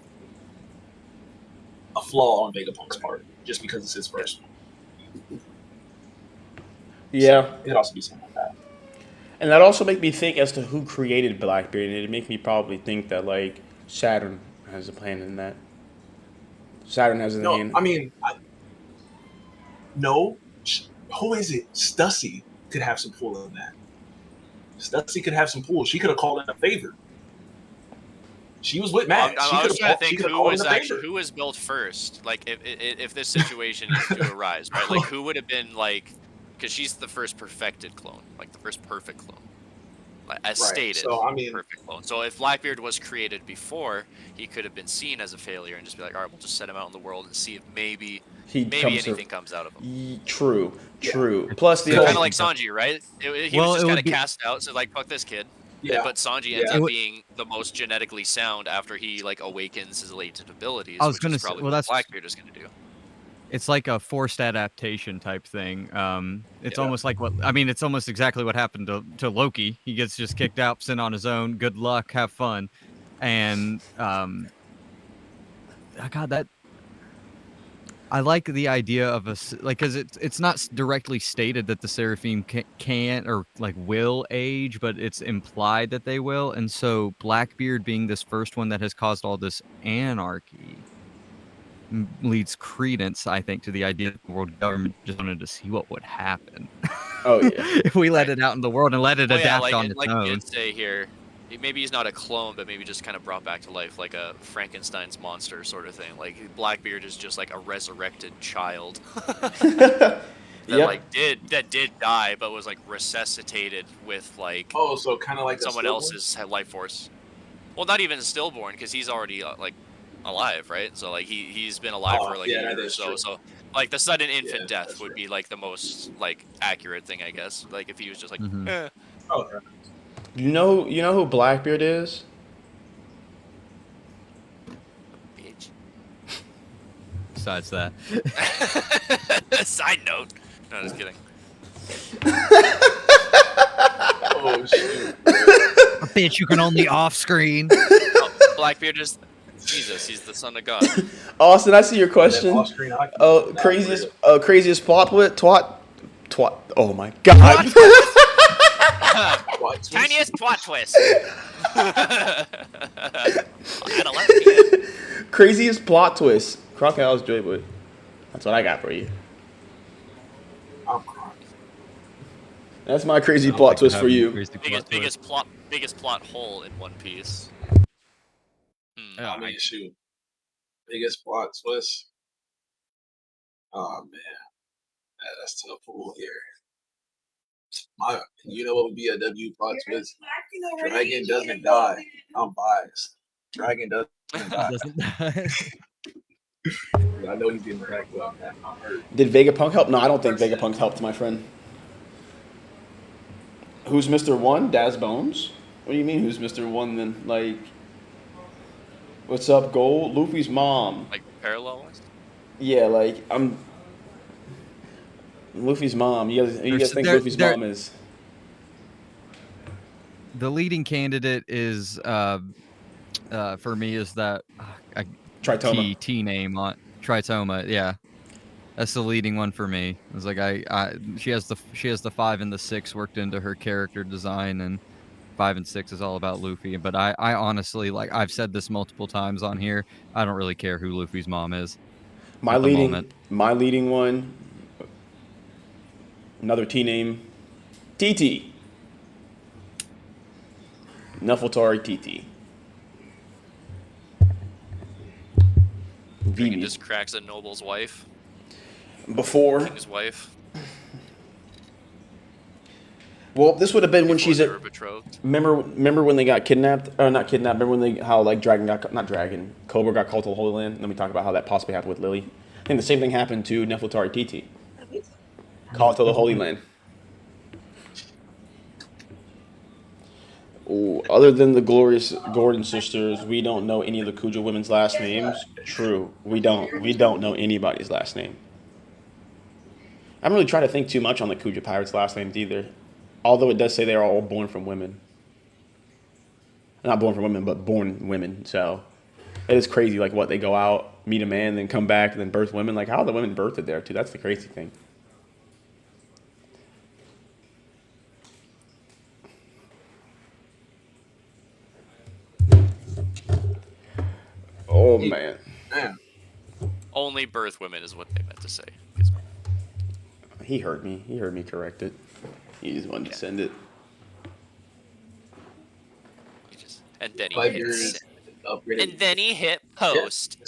A flaw on Vegapunk's part, just because it's his first one. Yeah. So it could also be something like that. And that also make me think as to who created Blackbeard, and it make me probably think that like Saturn has a plan in that. Saturn has a No, hand. I mean, no. Who is it? Stussy could have some pull in that. Stussy could have some pull. She could have called in a favor. She was with Matt. I was trying to think who was built first. Like if this situation is to arise, right? Like who would have been like, because she's the first perfected clone, like the first perfect clone, like, as stated. So I mean, perfect clone. So if Blackbeard was created before, he could have been seen as a failure and just be like, all right, we'll just set him out in the world and see if maybe anything comes out of him. True. Yeah. Plus the kind of like Sanji, right? He was just kind of cast out, so like fuck this kid. Yeah. But Sanji ends up being the most genetically sound after he like awakens his latent abilities. I was going to say, what that's Blackbeard is going to do. It's like a forced adaptation type thing. It's almost like it's almost exactly what happened to Loki. He gets just kicked out, sent on his own. Good luck, have fun, and God, that I like the idea of because it's not directly stated that the Seraphim can't or like will age, but it's implied that they will, and so Blackbeard being this first one that has caused all this anarchy leads credence, I think, to the idea that the world government just wanted to see what would happen. Oh yeah. If we let it out in the world and let it adapt on its like own. Like say here, maybe he's not a clone, but maybe just kind of brought back to life, like a Frankenstein's monster sort of thing. Like Blackbeard is just like a resurrected child that did die, but was like resuscitated with like so kind of like someone else's life force. Well, not even stillborn, because he's already like alive, right? So like he's been alive for like a year or so. True. So like the sudden infant death would be like the most like accurate thing, I guess. Like if he was just like, Okay. You know who Blackbeard is? bitch. Besides that, Side note. No, just kidding. Oh shoot. a bitch you can only off screen. Oh, Blackbeard is Jesus. He's the son of God. Austin, I see your question. Oh, craziest plot twat. Oh my God. Tiniest plot twist. At 11 p.m. Craziest plot twist. Crocodile's Joywood. That's what I got for you. I'm crying. That's my crazy plot twist for you. Biggest plot hole in One Piece. I mean, shoot. Biggest plot twist. Oh man, that's tough pool here. You know what would be a W plot twist? Dragon doesn't die. I'm biased. Dragon doesn't die. I know he's getting cracked up. I'm hurt. Did Vegapunk help? No, I don't think Vegapunk helped, my friend. Who's Mr. One? Daz Bones? What do you mean, who's Mr. One then? Like, what's up, Gold? Luffy's mom. Like parallelized? Yeah, like, Luffy's mom. You guys think Luffy's mom is? The leading candidate is, for me, is that Tritoma. T name on Tritoma. Yeah, that's the leading one for me. It's like she has the 5 and the 6 worked into her character design, and 5 and 6 is all about Luffy. But I honestly, like I've said this multiple times on here, I don't really care who Luffy's mom is. My leading one. Another T name. TT. Nefertari TT. Dragon just cracks a noble's wife. Before. King's wife. Well, this would have been when she's betrothed. Remember when they got kidnapped? Or not kidnapped. Remember when Cobra got called to the Holy Land? Then we talk about how that possibly happened with Lily. I think the same thing happened to Nefertari TT. Called to the Holy Land. Ooh, other than the glorious Gordon sisters, we don't know any of the Kuja women's last names. True, we don't. We don't know anybody's last name. I haven't really tried to think too much on the Kuja pirates' last names either. Although it does say they are all born from women. Not born from women, but born women. So it is crazy, like what they go out, meet a man, then come back, and then birth women. Like how are the women birthed there too? That's the crazy thing. Oh man. Man, Only birth women is what they meant to say. He heard me. He heard me correct it. He just wanted to send it. And then he Blackbeard hit upgraded. and then he hit post.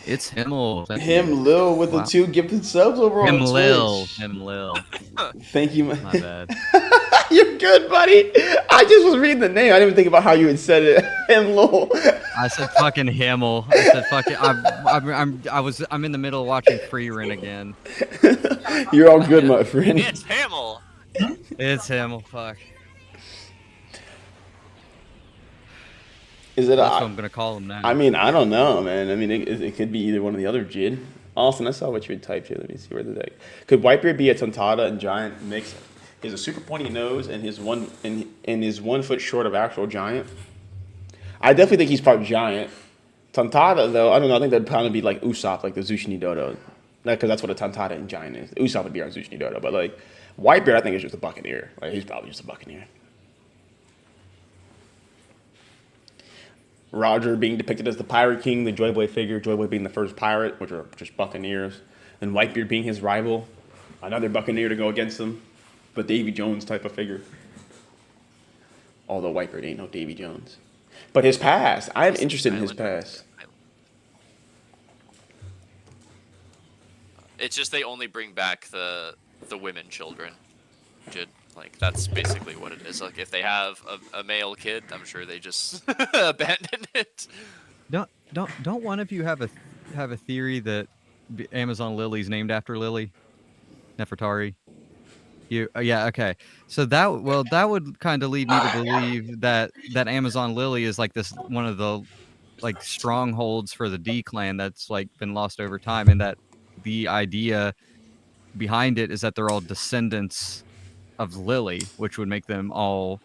It's Himmel. Him Lil with the 2 gifted subs over on Twitch. Him Lil. Thank you, My bad. You're good, buddy. I just was reading the name. I didn't even think about how you had said it. Him Lil. I said fucking Himmel. I said fucking. I'm in the middle of watching Freerun again. You're all good, my friend. It's Hamill. It's Himmel. Fuck. Is it That's what I'm gonna call him now. I mean, I don't know, man. I mean, it could be either one or the other, Jid. Austin, I saw what you had typed here. Let me see where the deck. Could Whitebeard be a Tontada and giant mix? He has a super pointy nose and his 1 foot short of actual giant. I definitely think he's part giant. Tontada, though, I don't know. I think that'd probably be like Usopp, like the Zushini Dodo. Because that's what a Tontada and giant is. Usopp would be our Zushini Dodo. But like Whitebeard, I think is just a Buccaneer. Like he's probably just a Buccaneer. Roger being depicted as the Pirate King, the Joy Boy figure, Joy Boy being the first pirate, which are just Buccaneers, and Whitebeard being his rival, another Buccaneer to go against him, but Davy Jones type of figure. Although Whitebeard ain't no Davy Jones. But his past, I'm interested in his past. It's just they only bring back the women children. Like that's basically what it is. Like if they have a male kid, I'm sure they just abandon it. Don't one of you have a theory that Amazon Lily's named after Lily? Nefertari? Yeah, okay. So that would kind of lead me to believe that Amazon Lily is like this one of the like strongholds for the D clan that's like been lost over time, and that the idea behind it is that they're all descendants of Lily, which would make them all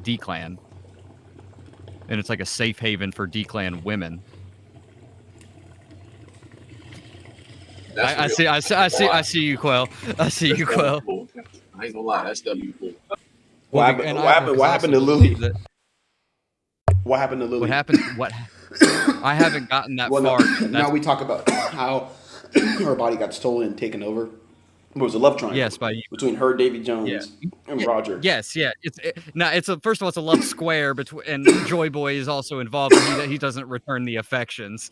D clan, and it's like a safe haven for D clan women. I see you, Quell. I see you, Quell. I ain't gonna lie, that's W cool. What happened to Lily? What happened to Lily? What happened? What? I haven't gotten that far. Now we talk about how her body got stolen and taken over. It was a love triangle. Yes, between her, Davy Jones, and Roger. Yes, yeah. First of all, it's a love square between, and Joy Boy is also involved. And he doesn't return the affections.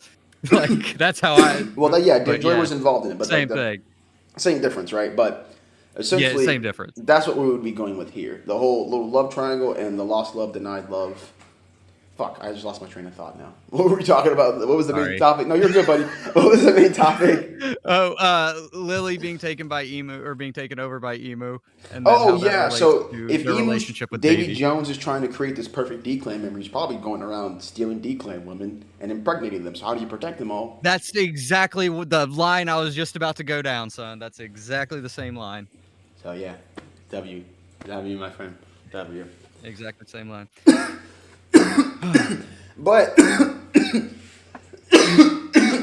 Like that's how I. Well, Joy was involved in it, but same thing. Same difference, right? But essentially, same difference. That's what we would be going with here. The whole little love triangle and the lost love, denied love. Fuck, I just lost my train of thought now. What were we talking about? What was the main topic? No, you're good, buddy. What was the main topic? Lily being taken by Emu, or being taken over by Emu. And so if the relationship with Davy Jones is trying to create this perfect D-Clan member, he's probably going around stealing D-Clan women and impregnating them. So how do you protect them all? That's exactly the line I was just about to go down, son. That's exactly the same line. So yeah, W, my friend, W. Exactly the same line. But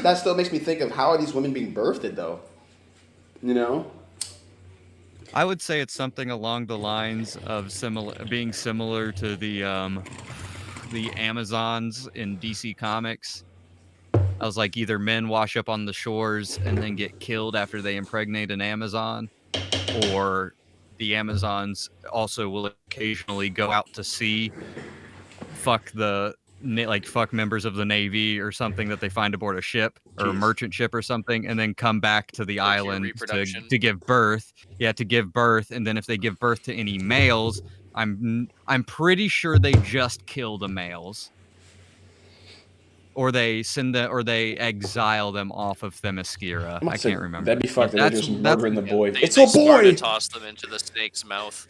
that still makes me think of how are these women being birthed, though? You know? I would say it's something along the lines of being similar to the Amazons in DC Comics. I was like, either men wash up on the shores and then get killed after they impregnate an Amazon, or the Amazons also will occasionally go out to sea, fuck members of the Navy or something that they find aboard a ship or a merchant ship or something, and then come back to the island to give birth. Yeah, to give birth, and then if they give birth to any males, I'm pretty sure they just kill the males. or they send them, or they exile them off of Themyscira. I can't remember. That'd be fucked. They're just murdering the boy. They It's a boy. toss them into the snake's mouth.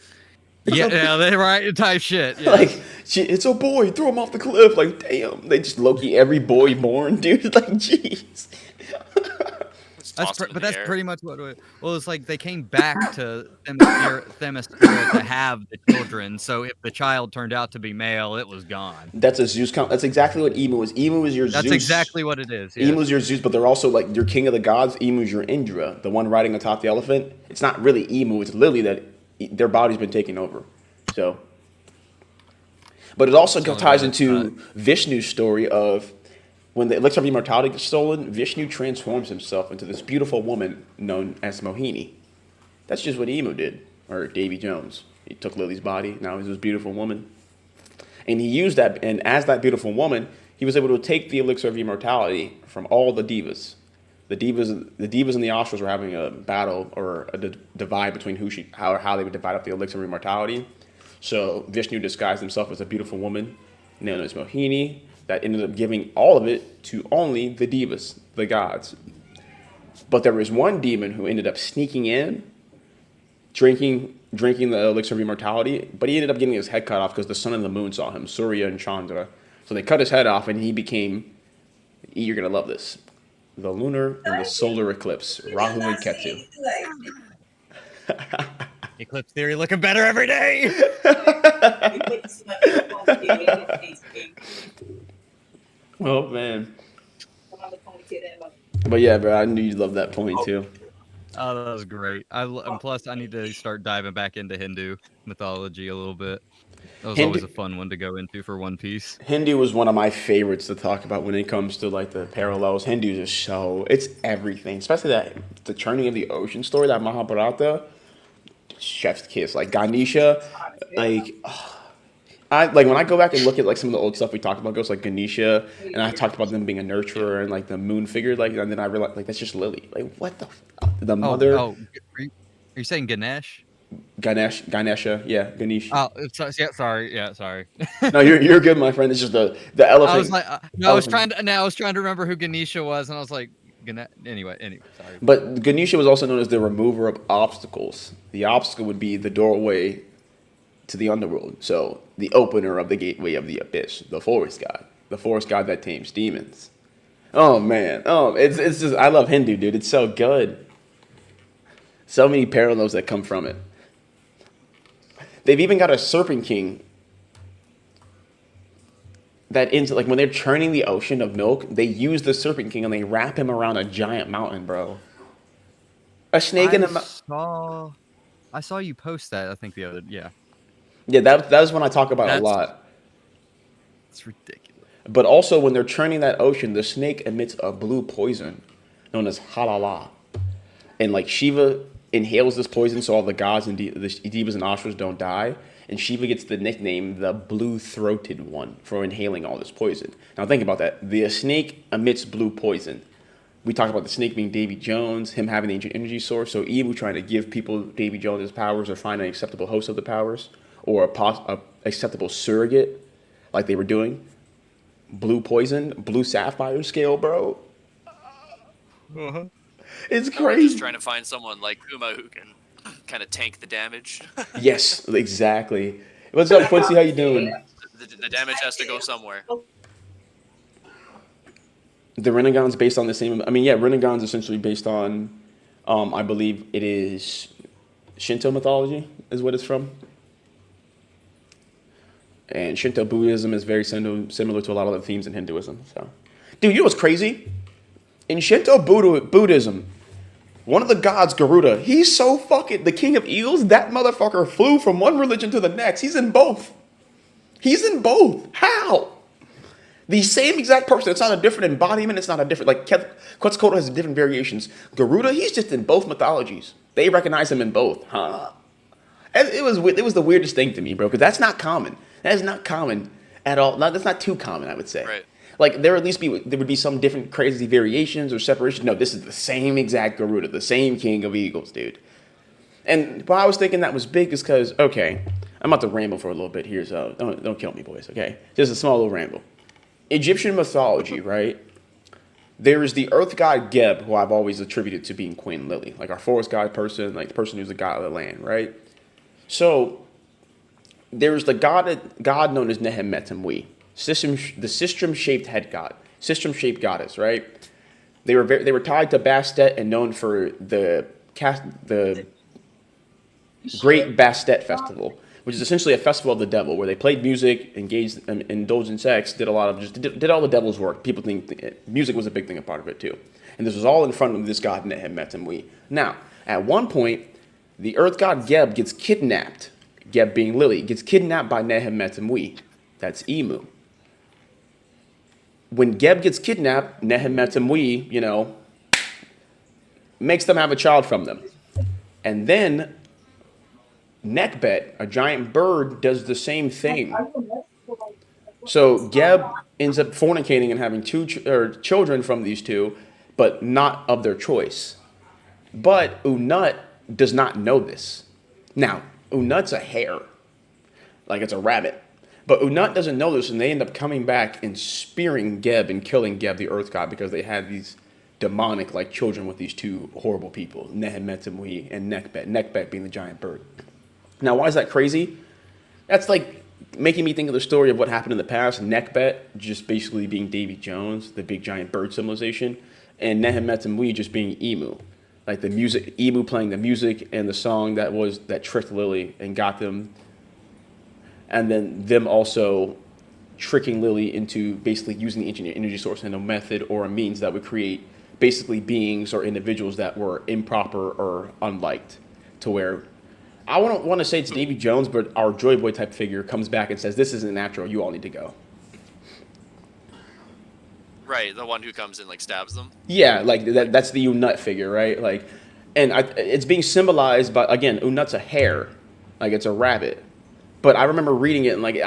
Yeah, they right type shit. Yeah. Like, it's a boy. Throw him off the cliff. Like, damn. They just Loki every boy born, dude. Like, jeez. That's pretty much what. Well, it's like they came back to Themyscira to have the children. So if the child turned out to be male, it was gone. That's a Zeus count. That's exactly what Emu is. Emu is your Zeus. That's exactly what it is. Emu is your Zeus, but they're also like your king of the gods. Emu is your Indra, the one riding atop the elephant. It's not really Emu. It's Lily that their body's been taken over. So, but it also ties into Vishnu's story of when the elixir of immortality gets stolen. Vishnu transforms himself into this beautiful woman known as Mohini. That's just what Emu did, or Davy Jones. He took Lily's body. Now he's this beautiful woman, and he used that. And as that beautiful woman, he was able to take the elixir of immortality from all the divas. The divas and the Astros were having a battle or a divide between how they would divide up the elixir of immortality. So Vishnu disguised himself as a beautiful woman known as Mohini that ended up giving all of it to only the divas, the gods. But there was one demon who ended up sneaking in, drinking the elixir of immortality, but he ended up getting his head cut off because the sun and the moon saw him, Surya and Chandra. So they cut his head off, and he became, you're going to love this, the lunar and the solar eclipse, Rahu and Ketu. Eclipse theory looking better every day. Oh, man. But yeah, bro, I knew you'd love that point, too. Oh, that was great. And plus, I need to start diving back into Hindu mythology a little bit. That was always a fun one to go into for One Piece. Hindu was one of my favorites to talk about when it comes to like the parallels. Hindu is so, it's everything, especially the churning of the ocean story, that Mahabharata. Chef's kiss, like Ganesha, like when I go back and look at like some of the old stuff we talked about, goes like Ganesha, and I talked about them being a nurturer and like the moon figure, like, and then I realized like that's just Lily. Like what the mother? Are you saying Ganesha? Yeah, Ganesh. Oh, sorry. No, you're good, my friend. It's just the elephant. I was like, I was trying to remember who Ganesha was, and I was like, anyway, sorry. But Ganesha was also known as the remover of obstacles. The obstacle would be the doorway to the underworld. So the opener of the gateway of the abyss, the forest god that tames demons. Oh man, it's just, I love Hindu, dude. It's so good. So many parallels that come from it. They've even got a serpent king that ends, like when they're churning the ocean of milk, they use the serpent king and they wrap him around a giant mountain, bro. A snake in the I saw you post that, I think the other, yeah. Yeah, that was one I talk about a lot. It's ridiculous. But also when they're churning that ocean, the snake emits a blue poison known as halala. And like Shiva inhales this poison so all the gods and the divas and Ashras don't die. And Shiva gets the nickname the blue-throated one for inhaling all this poison. Now think about that. The snake emits blue poison. We talked about the snake being Davy Jones, him having the ancient energy source. So Emu trying to give people Davy Jones' powers or find an acceptable host of the powers or a acceptable surrogate like they were doing. Blue poison, blue sapphire scale, bro. Uh-huh. It's We're crazy. just trying to find someone like Kuma who can kind of tank the damage. Yes, exactly. What's up, Quincy? How you doing? The damage has to go somewhere. The Renegon's based on the same. I mean, yeah, Renegon's essentially based on, I believe it is Shinto mythology is what it's from. And Shinto Buddhism is very similar to a lot of the themes in Hinduism. So, dude, you know what's crazy? In Shinto Buddhism, one of the gods, Garuda, he's so fucking the king of eagles. That motherfucker flew from one religion to the next. He's in both. How? The same exact person. It's not a different embodiment. It's not a different, like, Quetzalcoatl has different variations. Garuda, he's just in both mythologies. They recognize him in both. Huh? And it was the weirdest thing to me, bro, because that's not common. That is not common at all. That's not too common, I would say. Right. Like, there would be some different crazy variations or separation. No, this is the same exact Garuda, the same king of eagles, dude. And why I was thinking that was big is because, okay, I'm about to ramble for a little bit here, so don't kill me, boys, okay? Just a small little ramble. Egyptian mythology, right? There is the earth god Geb, who I've always attributed to being Queen Lily, like our forest god person, like the person who's the god of the land, right? So there's the god known as Nehemetemwe, the sistrum-shaped head god, sistrum-shaped goddess, right? They were tied to Bastet and known for the Great Bastet Festival, which is essentially a festival of the devil, where they played music, indulged in sex, did all the devil's work. People think music was a big thing, a part of it too, and this was all in front of this god Nehemetemwe. Now, at one point, the earth god Geb gets kidnapped. Geb being Lily gets kidnapped by Nehemetemwe. That's Emu. When Geb gets kidnapped, Nehemetemwe, makes them have a child from them. And then Nekbet, a giant bird, does the same thing. So Geb ends up fornicating and having children from these two, but not of their choice. But Unut does not know this. Now, Unut's a hare, like it's a rabbit. But Unut doesn't know this, and they end up coming back and spearing Geb and killing Geb, the earth god, because they had these demonic like children with these two horrible people, Nehemetemwe and Nekbet. Nekbet being the giant bird. Now, why is that crazy? That's like making me think of the story of what happened in the past. Nekbet just basically being Davy Jones, the big giant bird civilization, and Nehemetemwe just being Emu. Like the music, Emu playing the music and the song that tricked Lily and got them. And then them also tricking Lily into basically using the ancient energy source in a method or a means that would create basically beings or individuals that were improper or unliked. To where, I don't want to say it's Davy Jones, but our Joy Boy type figure comes back and says, this isn't natural, you all need to go. Right, the one who comes and like stabs them. Yeah, like that's the Unut figure, right? Like, and it's being symbolized by, again, Unut's a hare, like it's a rabbit. But I remember reading it and like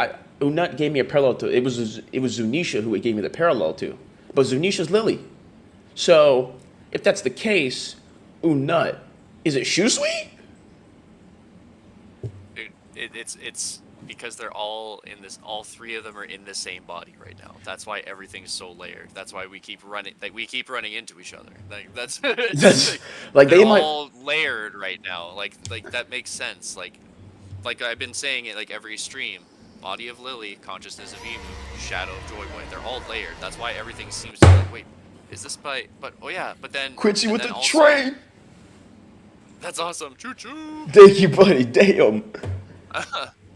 Unut gave me a parallel to it was Zunisha who it gave me the parallel to, but Zunisha's Lily. So if that's the case, Unut, is it Shusui? It's because they're all in this. All three of them are in the same body right now. That's why everything's so layered. That's why we keep running. Like we keep running into each other. Like that's like they're they all layered right now. Like that makes sense. Like I've been saying it like every stream. Body of Lily, consciousness of Emu, shadow of Joy Boy. They're all layered. That's why everything seems to be like, wait, is this by? But oh yeah, but then Quincy with the also, train. That's awesome. Choo choo. Thank you, buddy. Damn.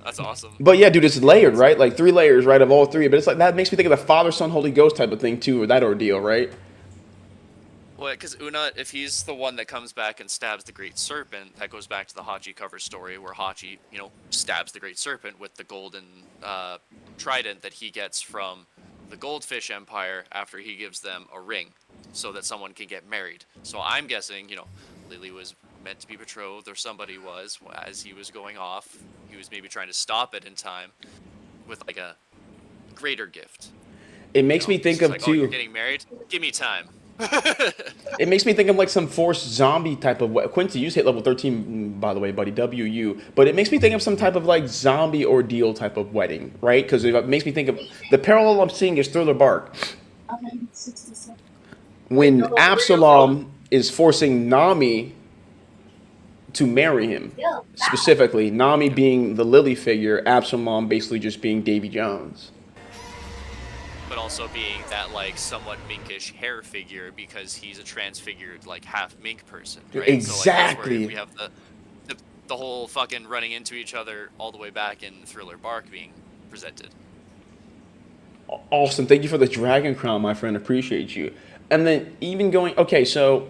That's awesome. But yeah, dude, it's layered, right? Like 3 layers, right, of all 3. But it's like that makes me think of the Father, Son, Holy Ghost type of thing too, or that ordeal, right? Well, because Unut, if he's the one that comes back and stabs the Great Serpent, that goes back to the Haki cover story where Haki, stabs the Great Serpent with the golden trident that he gets from the Goldfish Empire after he gives them a ring so that someone can get married. So I'm guessing, Lily was meant to be betrothed, or somebody was, as he was going off. He was maybe trying to stop it in time with like a greater gift. It makes me think of like, too. Oh, you're getting married? Give me time. It makes me think of like some forced zombie type of Quincy. You just hit level 13, by the way, buddy. WU. But it makes me think of some type of like zombie ordeal type of wedding, right? Because it makes me think of the parallel I'm seeing is Thriller Bark. When Absalom is forcing Nami to marry him, specifically Nami being the Lily figure, Absalom basically just being Davy Jones. But also being that like somewhat minkish hair figure because he's a transfigured like half mink person. Right? Exactly. So, like, that's where we have the whole fucking running into each other all the way back in Thriller Bark being presented. Awesome. Thank you for the dragon crown, my friend. Appreciate you. And then even going, okay, so,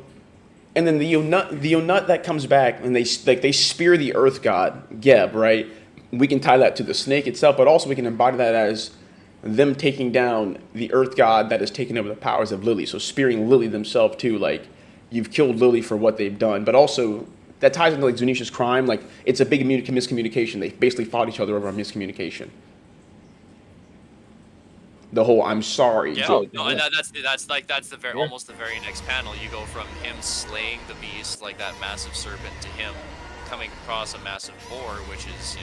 and then the Unut that comes back and they spear the earth god, Geb, right? We can tie that to the snake itself, but also we can embody that as them taking down the earth god that has taken over the powers of Lily. So spearing Lily themselves too, like you've killed Lily for what they've done, but also that ties into like Zunisha's crime. Like it's a big miscommunication. They basically fought each other over a miscommunication. The whole "I'm sorry." Yeah, joke. no, and that's the very almost the very next panel. You go from him slaying the beast, like that massive serpent, to him coming across a massive boar, which is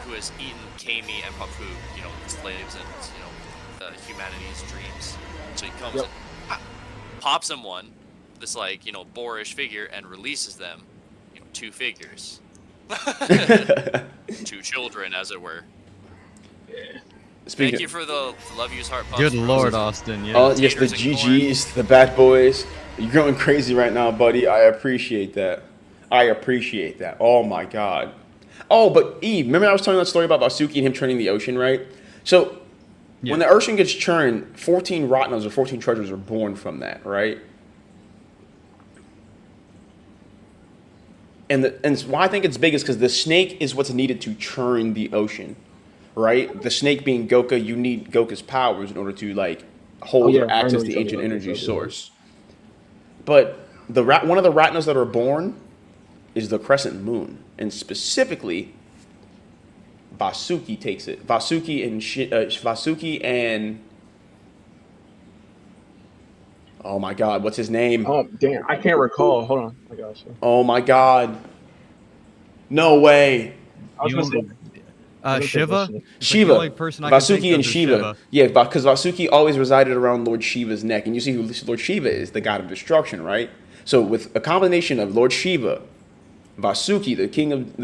who has eaten Kami and Papu, the slaves and humanity's dreams. So he comes Yep. and pops him one, this like boorish figure, and releases them, two figures, two children, as it were. Yeah. Thank you for the love use heart puffs. Good lord, roses. Austin. Yeah. Oh yes, the Taters and corn. GGs, the bad boys. You're going crazy right now, buddy. I appreciate that. Oh my god. Oh, but Eve, remember I was telling that story about Vasuki and him churning the ocean, right? So when the ocean gets churned, 14 Ratnas or 14 treasures are born from that, right? And why I think it's big is because the snake is what's needed to churn the ocean, right? The snake being Goka, you need Goka's powers in order to like hold or I access know the you're ancient talking about energy this, source. But one of the Ratnas that are born is the crescent moon, and specifically Vasuki takes it. Vasuki and oh my god, what's his name? Damn, I can't recall. Hold on, I got you. Oh my god, no way. I was gonna say Shiva. Shiva, The only person I can think Vasuki of and is Shiva. Yeah, because Vasuki always resided around Lord Shiva's neck, and you see who Lord Shiva is, the god of destruction, right? So with a combination of Lord Shiva, Vasuki, the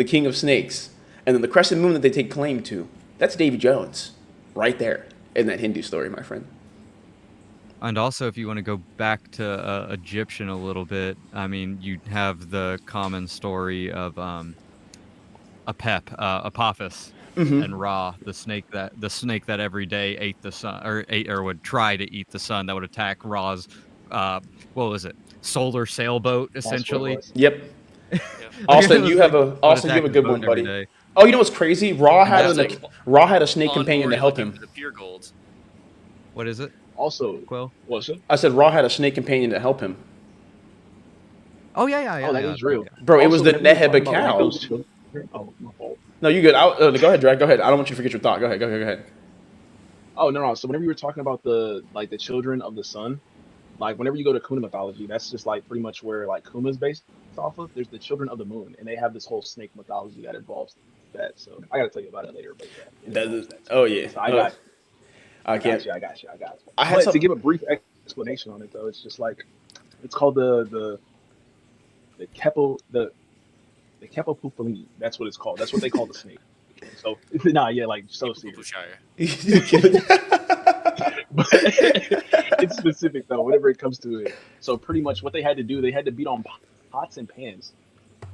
king of snakes, and then the crescent moon that they take claim to, that's Davy Jones, right there in that Hindu story, my friend. And also, if you want to go back to Egyptian a little bit, I mean, you have the common story of Apophis, and Ra, the snake that every day ate the sun, or would try to eat the sun, that would attack Ra's, what was it, solar sailboat, essentially. Yep. Yeah. Austin, you have would a attack good his one, boat every buddy. day. Oh, you know what's crazy? Ra had a snake On companion to Ori help looking him. for the pure gold. What is it, also, Quill? what's it? I said Ra had a snake companion to help him. Oh yeah. Oh, that is real. Bro, it was Also, the whenever we Neheba talk about, like, cow. those children- Oh, my fault. No, you good. Go ahead, Drag. Go ahead. I don't want you to forget your thought. Go ahead. Oh no. So whenever you were talking about the children of the sun, like whenever you go to Kuna mythology, that's just like pretty much where like Kuma's based off of. There's the children of the moon, and they have this whole snake mythology that involves that. So I gotta tell you about it later. But yeah, it involves that. Oh yeah. So I got I can't. you. I got you. I had But some. to give a brief explanation on it though, it's just like it's called the Kepopufalini. That's what it's called. That's what they call the snake. So like so serious. But it's specific though, whenever it comes to it. So pretty much what they had to do, they had to beat on pots and pans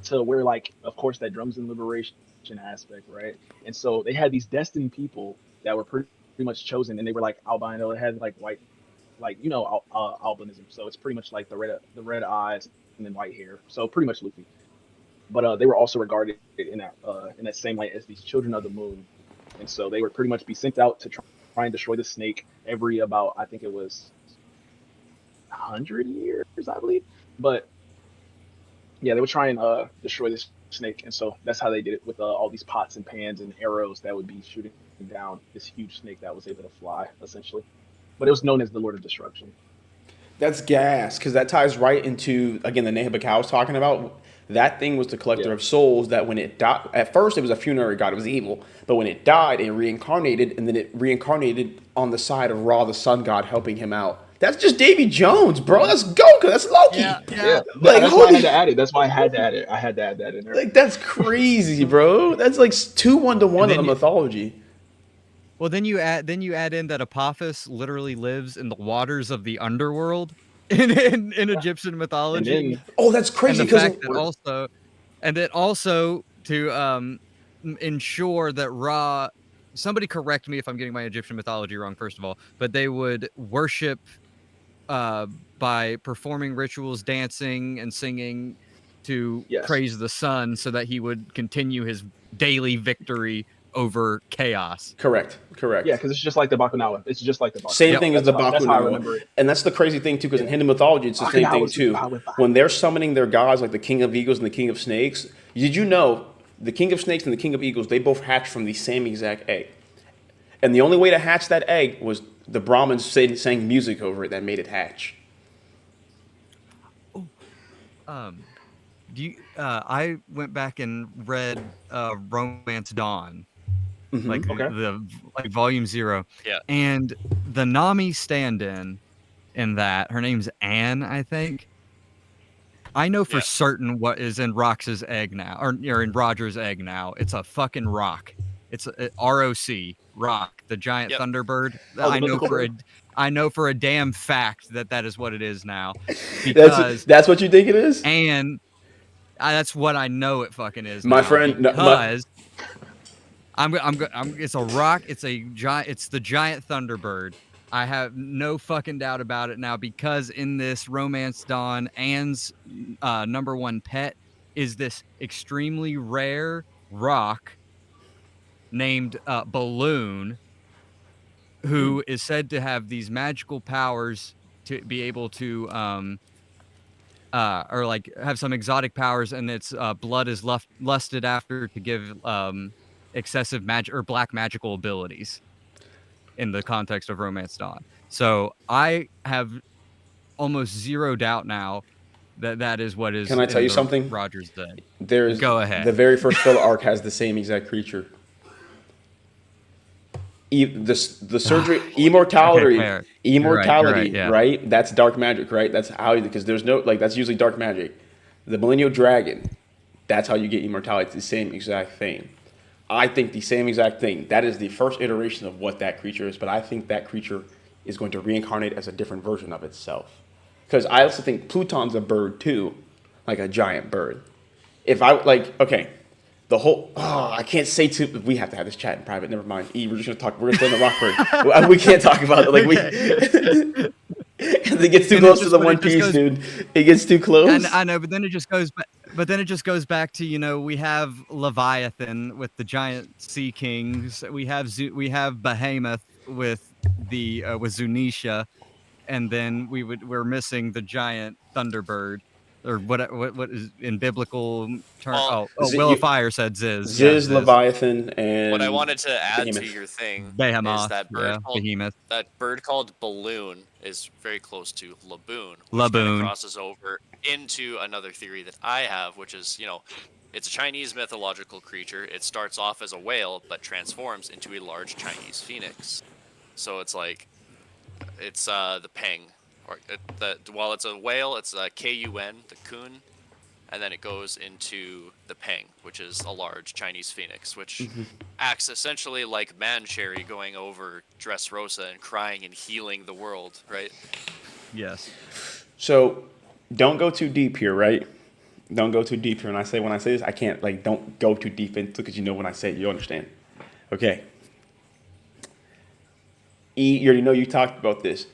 to where, like, of course, that drums and liberation aspect, right? And so they had these destined people that were pretty much chosen, and they were like albino. They had like white, like albinism. So it's pretty much like the red eyes and then white hair. So pretty much Luffy. But they were also regarded in that same light as these children of the moon, and so they would pretty much be sent out to try and destroy the snake every about, I think it was 100 years, I believe. But yeah, they would try and destroy this snake, and so that's how they did it with all these pots and pans and arrows that would be shooting down this huge snake that was able to fly, essentially. But it was known as the Lord of Destruction. That's gas, because that ties right into, again, the Neheba cow I was talking about. That thing was the collector of souls that when it died, at first it was a funerary god, it was evil. But when it died, it reincarnated, and then it reincarnated on the side of Ra, the sun god, helping him out. That's just Davy Jones, bro. That's Goku. That's Loki. Yeah. Like, that's why I had to add it. That's why I had to add it. I had to add that in there. Like, that's crazy, bro. That's like 2 1-to-1 in the mythology. Well, then you add in that Apophis literally lives in the waters of the underworld in Egyptian mythology. Oh, that's crazy. And the fact that also to ensure that Ra, somebody correct me if I'm getting my Egyptian mythology wrong, first of all, but they would worship by performing rituals, dancing and singing to praise the sun so that he would continue his daily victory over chaos. Correct. Yeah, because it's just like the Bakunawa. It's just like the Bakunawa. Same thing as the Bakunawa. That's how I remember it. And that's the crazy thing, too, because in Hindu mythology, it's the same thing, too. When they're summoning their gods, like the King of Eagles and the King of Snakes, did you know the King of Snakes and the King of Eagles, they both hatched from the same exact egg? And the only way to hatch that egg was the Brahmins sang music over it that made it hatch. I went back and read Romance Dawn. like Okay. the like Volume 0. Yeah. And the Nami stand-in in that, her name's Anne, I think. I know for Yeah. certain what is in Rox's egg now, or in Roger's egg now. It's a fucking rock. It's a ROC, rock, the giant Yep. thunderbird. Oh, the mythical bird? I know for a damn fact that is what it is now, That's because that's what you think it is, and that's what I know it fucking is my now, friend. because it's a rock. It's a giant. It's the giant thunderbird. I have no fucking doubt about it now, because in this Romance Dawn, Anne's number one pet is this extremely rare rock named Balloon, who is said to have these magical powers to be able to or like have some exotic powers, and its blood is lusted after to give excessive magic or black magical abilities in the context of Romance Dawn. So I have almost zero doubt now that is what is Can I tell in you the something? Rogers Day. There's Go ahead. The very first filler arc has the same exact creature. The surgery, immortality, Okay, fair. immortality, You're right, yeah. right? That's dark magic, right? That's how, because there's no, like, that's usually dark magic. The Millennial Dragon, that's how you get immortality. It's the same exact thing. I think the same exact thing. That is the first iteration of what that creature is, but I think that creature is going to reincarnate as a different version of itself. Because I also think Pluton's a bird too, like a giant bird. If I, like, okay, the whole, I can't say too, we have to have this chat in private, never mind. We're just going to talk, we're going to stay in the rock bird. We can't talk about it, like, because it gets too close to the One Piece, dude. It gets too close. I know, but then it just goes back. But then it just goes back to, we have Leviathan with the giant sea kings. We have Behemoth with the with Zunisha, and then we're missing the giant Thunderbird, or what is in biblical term? Well, Will of Fire said Ziz. Ziz, Leviathan, and what I wanted to add Behemoth. to your thing is Behemoth, that bird called Behemoth. that bird called Balloon is very close to Laboon, which Laboon. kind of crosses over into another theory that I have, which is, it's a Chinese mythological creature. It starts off as a whale, but transforms into a large Chinese phoenix. So it's like, it's the Peng, or while it's a whale, it's a Kun, the Kun, and then it goes into the Peng, which is a large Chinese phoenix, which acts essentially like Mancherry going over Dressrosa and crying and healing the world, right? Yes. So, don't go too deep here, right? Don't go too deep here. When I say this, I can't, like, don't go too deep into it, because when I say it, you understand. Okay. You already know you talked about this.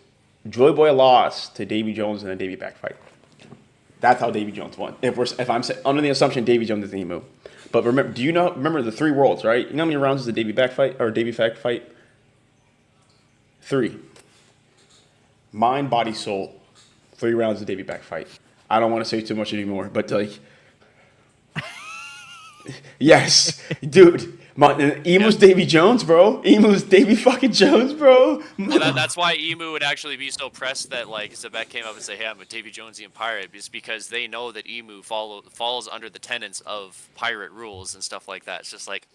Joy Boy lost to Davy Jones in a Davy Back fight. That's how Davy Jones won. If I'm under the assumption Davy Jones is the Emu. But remember the 3 worlds, right? You know how many rounds is the Davy Back fight or Davy Back fight? 3. Mind, body, soul. 3 rounds of Davy Back fight. I don't want to say too much anymore, but like, yes, dude. Emu's Davy Jones, bro. Emu's Davy fucking Jones, bro. Well, that's why Emu would actually be so pressed that, like, Zebek came up and say, hey, I'm a Davy Jonesian pirate, is because they know that Emu falls under the tenets of pirate rules and stuff like that. It's just like,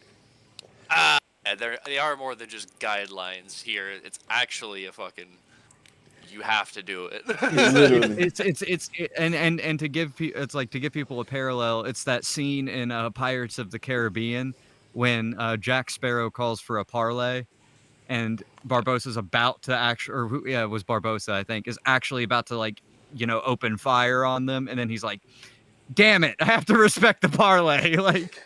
they are more than just guidelines here. It's actually a fucking, you have to do it. And to give people a parallel, it's that scene in Pirates of the Caribbean when Jack Sparrow calls for a parlay, and Barbossa's about to it was Barbossa, I think, is actually about to open fire on them, and then he's like, "Damn it, I have to respect the parlay." Like,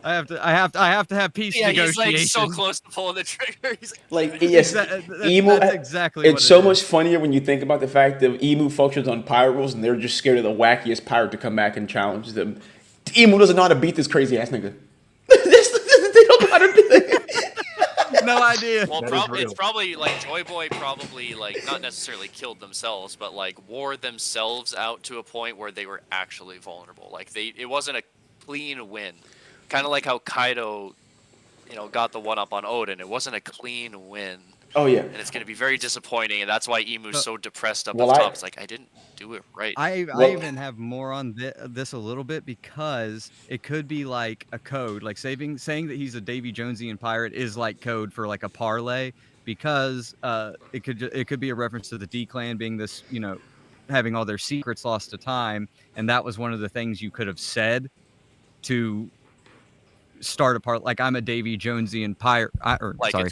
I have to have peace negotiations. He's like so close to pulling the trigger. He's like yes, Emu. That's exactly. It's so much funnier when you think about the fact that Emu functions on pirate rules, and they're just scared of the wackiest pirate to come back and challenge them. Emu doesn't know how to beat this crazy ass nigga. They don't know how to beat it. No idea. Well, it's probably like Joy Boy probably not necessarily killed themselves, but wore themselves out to a point where they were actually vulnerable. It wasn't a clean win. Kind of like how Kaido, got the one up on Odin. It wasn't a clean win. Oh yeah. And it's going to be very disappointing, and that's why Emu's so depressed up Well, at the top. It's like, I didn't do it right. I Well- even have more on this a little bit, because it could be like a code, like saying that he's a Davy Jonesian pirate is like code for like a parlay, because it could be a reference to the D clan being this, having all their secrets lost to time, and that was one of the things you could have said to start a part. Like, I'm a Davy Jonesian pirate, It's code.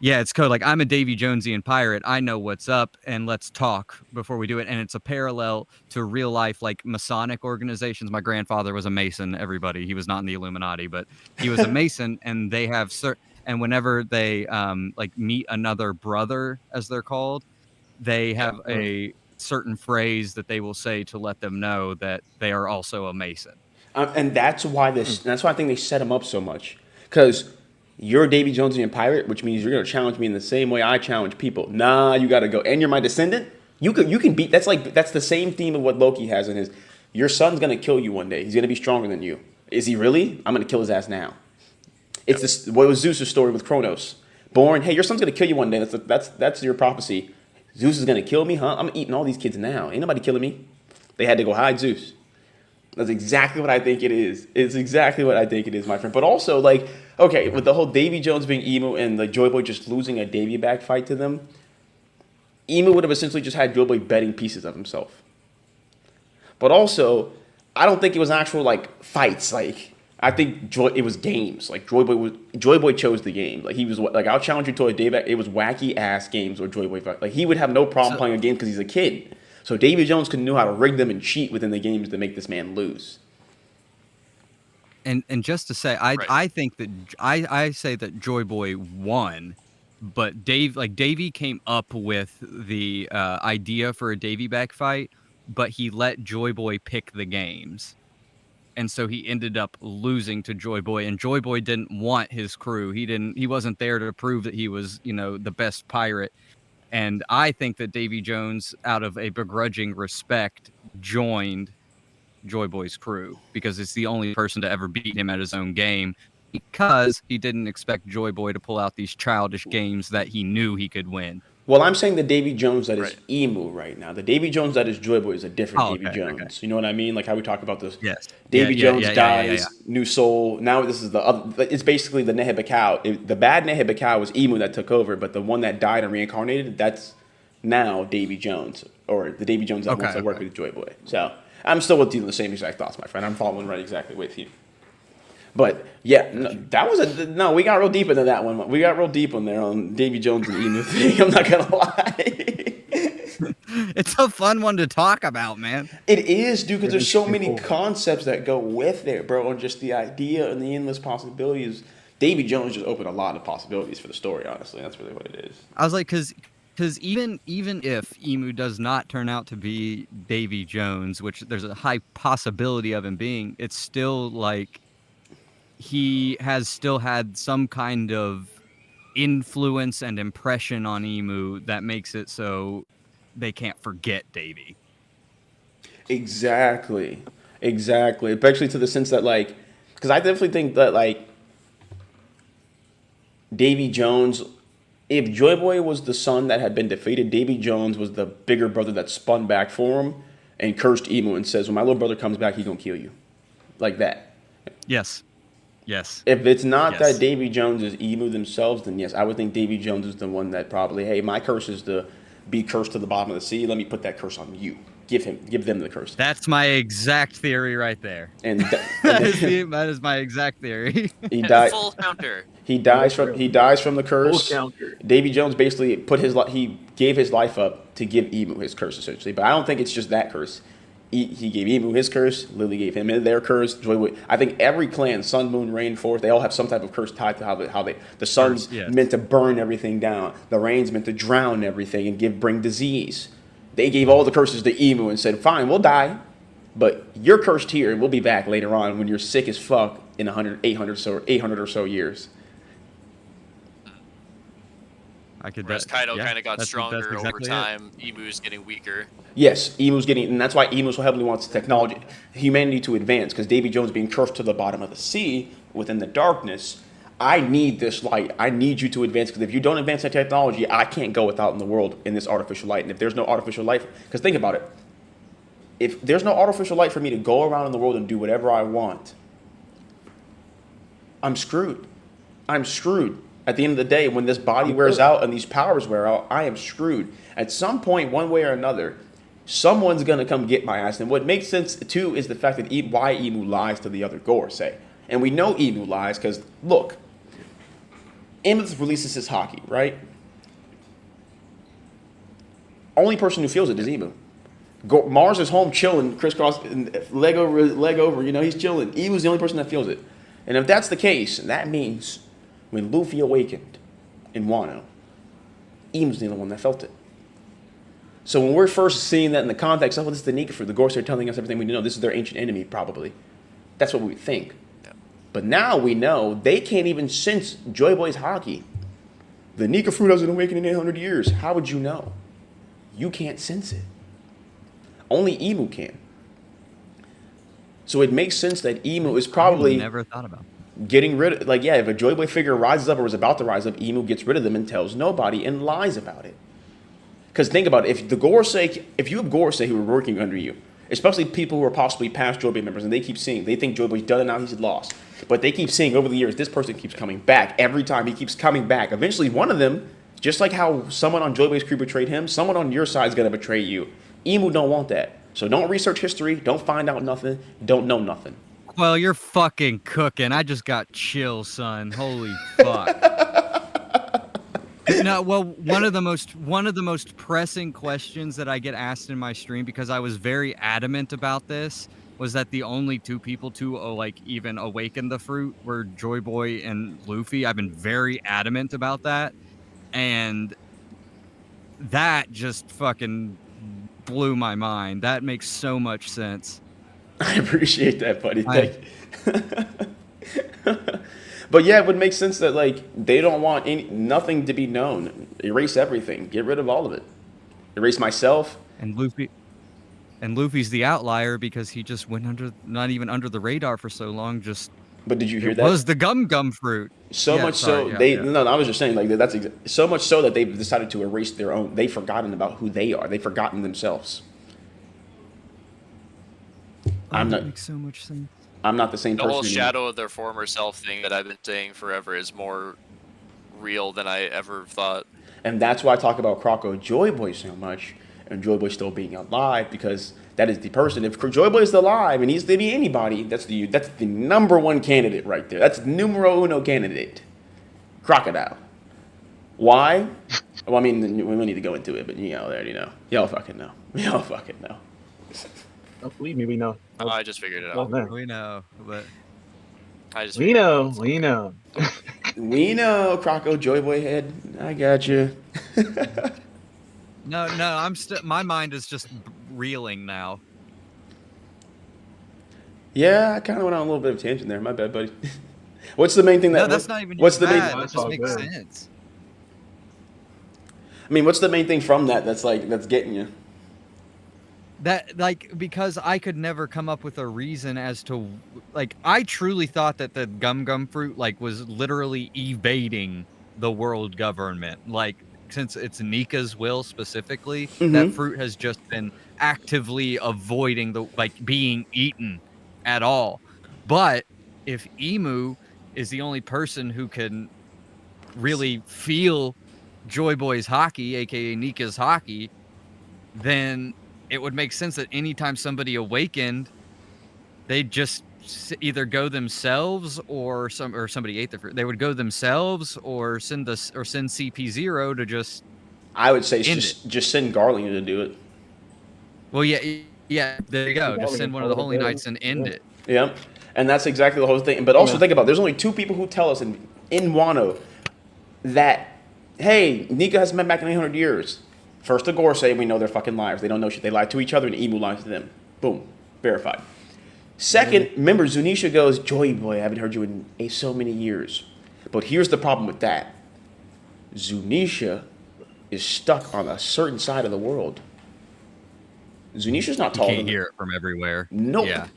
It's code. Like, I'm a Davy Jonesian pirate. I know what's up, and let's talk before we do it. And it's a parallel to real life, like Masonic organizations. My grandfather was a Mason. Everybody, he was not in the Illuminati, but he was a Mason, and they have and whenever they meet another brother, as they're called, they have a certain phrase that they will say to let them know that they are also a Mason. And that's why that's why I think they set him up so much, because you're a Davy Jonesian pirate, which means you're gonna challenge me in the same way I challenge people. Nah, you gotta go, and you're my descendant. You can beat. That's the same theme of what Loki has in his. Your son's gonna kill you one day. He's gonna be stronger than you. Is he really? I'm gonna kill his ass now. It's this. What was Zeus' story with Kronos? Born. Hey, your son's gonna kill you one day. That's your prophecy. Zeus is gonna kill me, huh? I'm eating all these kids now. Ain't nobody killing me. They had to go hide Zeus. That's exactly what I think it is. It's exactly what I think it is, my friend. But also, with the whole Davy Jones being Emu and the Joy Boy just losing a Davy Back fight to them, Emu would have essentially just had Joy Boy betting pieces of himself. But also, I don't think it was actual fights. I think it was games. Joy Boy chose the game. He was I'll challenge you to a Davy Back. It was wacky ass games where Joy Boy fight. He would have no problem playing a game because he's a kid. So Davy Jones could know how to rig them and cheat within the games to make this man lose. And just to say, I think that I say that Joy Boy won, but Davy came up with the idea for a Davy Back fight, but he let Joy Boy pick the games, and so he ended up losing to Joy Boy. And Joy Boy didn't want his crew. He wasn't there to prove that he was the best pirate. And I think that Davy Jones, out of a begrudging respect, joined Joy Boy's crew because it's the only person to ever beat him at his own game, because he didn't expect Joy Boy to pull out these childish games that he knew he could win. Well, I'm saying the Davy Jones that is Emu right now. The Davy Jones that is Joy Boy is a different Davy Jones. Okay. You know what I mean? Like how we talk about this. Yes. Davy Jones dies, new soul. Now this is the other. It's basically the Nefertari. The bad Nefertari was Emu that took over, but the one that died and reincarnated, that's now Davy Jones, or the Davy Jones that wants to work with Joy Boy. So I'm still with you in the same exact thoughts, my friend. I'm following right exactly with you. But yeah, we got real deep into that one. We got real deep on there on Davy Jones and Emu thing. I'm not gonna lie. It's a fun one to talk about, man. It is, dude, because there's so many concepts that go with it, bro, and just the idea and the endless possibilities. Davy Jones just opened a lot of possibilities for the story. Honestly, that's really what it is. I was like, because even if Emu does not turn out to be Davy Jones, which there's a high possibility of him being, it's still like he has still had some kind of influence and impression on Emu that makes it so they can't forget Davy. Exactly. Especially to the sense that, because I definitely think that, Davy Jones, if Joy Boy was the son that had been defeated, Davy Jones was the bigger brother that spun back for him and cursed Emu and says, when my little brother comes back, he's going to kill you. Like that. Yes. If it's not that Davy Jones is Emu themselves, then yes, I would think Davy Jones is the one that probably, hey, my curse is to be cursed to the bottom of the sea. Let me put that curse on you. Give them the curse. That's my exact theory right there. And that is my exact theory. He died. Full counter. He dies from the curse. Full counter. Davy Jones basically he gave his life up to give Emu his curse, essentially. But I don't think it's just that curse. He gave Emu his curse. Lily gave him their curse. I think every clan, Sun, Moon, Rain, Forest, they all have some type of curse tied to how the sun's meant to burn everything down. The rain's meant to drown everything and bring disease. They gave all the curses to Emu and said, fine, we'll die, but you're cursed here, and we'll be back later on when you're sick as fuck in 800 or so years. Whereas Kaido kind of got stronger over time. Emu's getting weaker. Yes, Emu's getting, and that's why Emu so heavily wants technology, humanity to advance, because Davy Jones being cursed to the bottom of the sea within the darkness. I need this light. I need you to advance, because if you don't advance that technology, I can't go without in the world in this artificial light. And if there's no artificial light, because think about it. If there's no artificial light for me to go around in the world and do whatever I want, I'm screwed. I'm screwed. At the end of the day, when this body wears out and these powers wear out, I am screwed. At some point, one way or another, someone's going to come get my ass. And what makes sense, too, is the fact that why Emu lies to the other Gorosei. And we know Emu lies because, look, Emmett releases his Haki, right? Only person who feels it is Emu. Mars is home chilling, crisscross, leg over, he's chilling. Emu's the only person that feels it. And if that's the case, that means when Luffy awakened in Wano, Emu's the only one that felt it. So when we're first seeing that in the context of, this is the Nika fruit, the Gorosei are telling us everything we know, this is their ancient enemy, probably. That's what we would think. Yeah. But now we know they can't even sense Joy Boy's Haki. The Nika fruit hasn't awakened in 800 years. How would you know? You can't sense it. Only Emu can. So it makes sense that Emu is probably never thought about getting rid of, if a Joy Boy figure rises up or is about to rise up, Emu gets rid of them and tells nobody and lies about it. Because think about it, if you have Gorosei who are working under you, especially people who are possibly past Joy Boy members, and they think Joy Boy's done and now he's lost, but they keep seeing over the years, this person keeps coming back. Every time he keeps coming back. Eventually one of them, just like how someone on Joy Boy's crew betrayed him, someone on your side is going to betray you. Emu don't want that. So don't research history, don't find out nothing, don't know nothing. Well, you're fucking cooking. I just got chills, son. Holy fuck. No, well, one of the most pressing questions that I get asked in my stream, because I was very adamant about this, was that the only two people to even awaken the fruit were Joy Boy and Luffy. I've been very adamant about that, and that just fucking blew my mind. That makes so much sense. I appreciate that, buddy. Thank you. But yeah, it would make sense that they don't want nothing to be known. Erase everything. Get rid of all of it. Erase myself. And Luffy's the outlier because he just went not even under the radar for so long. But did you hear that? It was the gum fruit. I was just saying that's so much so that they've decided to erase their own. They've forgotten about who they are. They've forgotten themselves. That makes so much sense. I'm not the same person. The whole anymore. shadow of their former self thing that I've been saying forever is more real than I ever thought. And that's why I talk about Croco Joy Boy so much, and Joy Boy still being alive, because that is the person. If Joy Boy is alive and he's to be anybody, that's the number one candidate right there. That's numero uno candidate. Crocodile. Why? Well, I mean, we don't need to go into it, but they already know. Y'all fucking know. Y'all fucking know. Don't believe me, we know. Oh, I just figured it out. Oh, no. We know, but We know. We know, Croco Joy Boy head. I got you. no, I'm still. My mind is just reeling now. Yeah, I kind of went on a little bit of a tangent there. My bad, buddy. What's the main thing that? No, that's not even. What's the main? That just makes sense. I mean, what's the main thing from that? That's getting you. That because I could never come up with a reason as to I truly thought that the gum fruit was literally evading the world government. Since it's Nika's will specifically, that fruit has just been actively avoiding the being eaten at all. But if Emu is the only person who can really feel Joy Boy's Haki, aka Nika's Haki, then it would make sense that anytime somebody awakened, they'd just either go themselves or somebody ate the fruit. They would go themselves or send CP0 to just. I would say just send Garling to do it. Well, yeah. There you go. Just send one of the Holy Knights and end it. Yeah, and that's exactly the whole thing. But also think about it. There's only two people who tell us in Wano that, hey, Nika hasn't been back in 800 years. First, the Gorosei, we know they're fucking liars. They don't know shit. They lie to each other, and Emu lies to them. Boom. Verified. Second, remember, Zunisha goes, Joy Boy, I haven't heard you in so many years. But here's the problem with that. Zunisha is stuck on a certain side of the world. Zunisha's not tall. You can't hear it from everywhere. Nope. Yeah.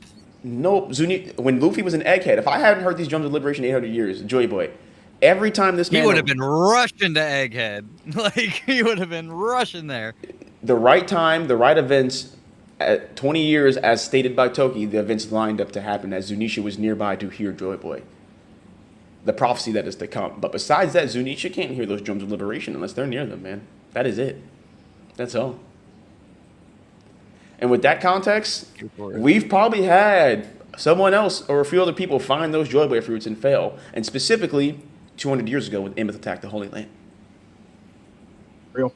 Nope. When Luffy was an egghead, if I hadn't heard these drums of liberation in 800 years, Joy Boy, Every time this man, He would have been rushing to Egghead. Like, he would have been rushing there. the right time, the right events, at 20 years, as stated by Toki, the events lined up to happen as Zunisha was nearby to hear Joy Boy. The prophecy that is to come. But besides that, Zunisha can't hear those drums of liberation unless they're near them, man. That is it. That's all. And with that context, we've probably had someone else or a few other people find those Joy Boy fruits and fail. And specifically, 200 years ago when Imbuth attacked the Holy Land. Real.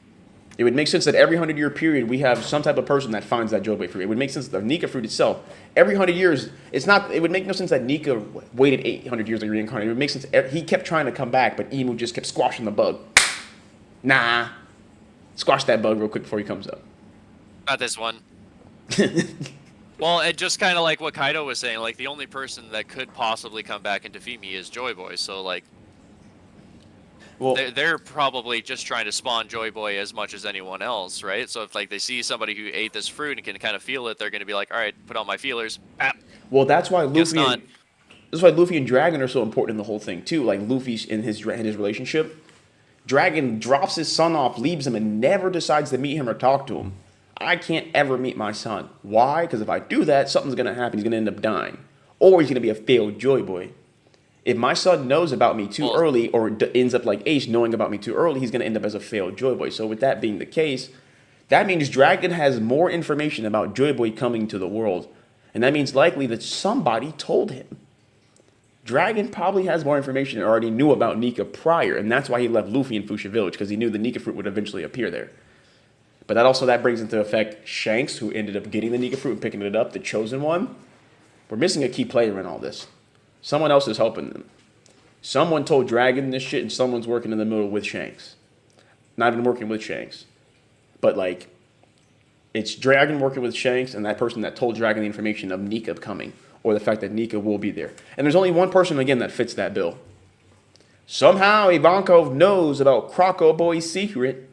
It would make sense that every 100-year period we have some type of person that finds that Joy Boy fruit. It would make sense that the Nika fruit itself, every 100 years, it would make no sense that Nika waited 800 years to reincarnate. It would make sense he kept trying to come back, but Emu just kept squashing the bug. Nah. Squash that bug real quick before he comes up. Not this one. Well, and just kind of like what Kaido was saying, like the only person that could possibly come back and defeat me is Joy Boy. So like, well, they're probably just trying to spawn Joy Boy as much as anyone else, right? So if like they see somebody who ate this fruit and can kind of feel it, they're going to be like, all right, put on my feelers. Ah. Well, that's why Luffy and Dragon are so important in the whole thing too. Like Luffy's in his relationship, Dragon drops his son off, leaves him, and never decides to meet him or talk to him. I can't ever meet my son. Why? Because if I do that, something's going to happen. He's going to end up dying. Or he's going to be a failed Joy Boy. If my son knows about me too early or ends up like Ace knowing about me too early, he's going to end up as a failed Joy Boy. So with that being the case, that means Dragon has more information about Joy Boy coming to the world. And that means likely that somebody told him. Dragon probably has more information and already knew about Nika prior. And that's why he left Luffy in Fuchsia Village, because he knew the Nika fruit would eventually appear there. But that brings into effect Shanks, who ended up getting the Nika fruit and picking it up, the chosen one. We're missing a key player in all this. Someone else is helping them. Someone told Dragon this shit, and someone's working in the middle with Shanks. Not even working with Shanks. But, like, it's Dragon working with Shanks and that person that told Dragon the information of Nika coming, or the fact that Nika will be there. And there's only one person, again, that fits that bill. Somehow Ivankov knows about Croco Boy's secret.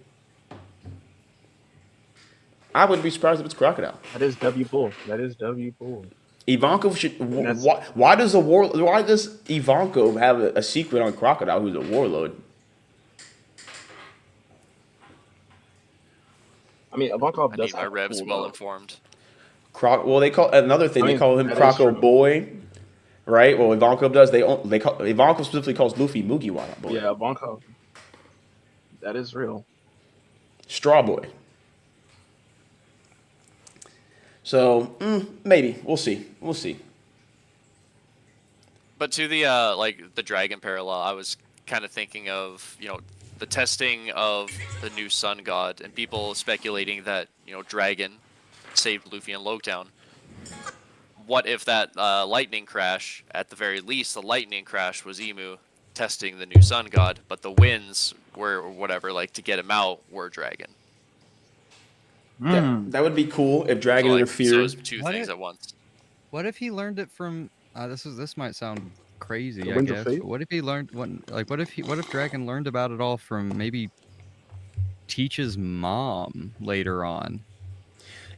I wouldn't be surprised if it's Crocodile. That is W Bull. Ivankov should. Why does Ivankov have a secret on Crocodile, who's a warlord? I mean, Ivankov does. My revs well informed. Well, they call another thing. They call him Croco Boy, right? Well, Ivankov does. Ivankov specifically calls Luffy Mugiwara Boy. Yeah, Ivankov. That is real. Straw Boy. So maybe we'll see. But to the like the dragon parallel, I was kind of thinking of the testing of the new sun god and people speculating that Dragon saved Luffy in Loketown. What if that lightning crash, at the very least, the lightning crash was Emu testing the new sun god, but the winds were or whatever to get him out were Dragon. That would be cool if Dragon interfered. So it was two things at once. What if he learned it from? This might sound crazy, I guess. But what if he learned what if Dragon learned about it all from maybe Teach's mom later on?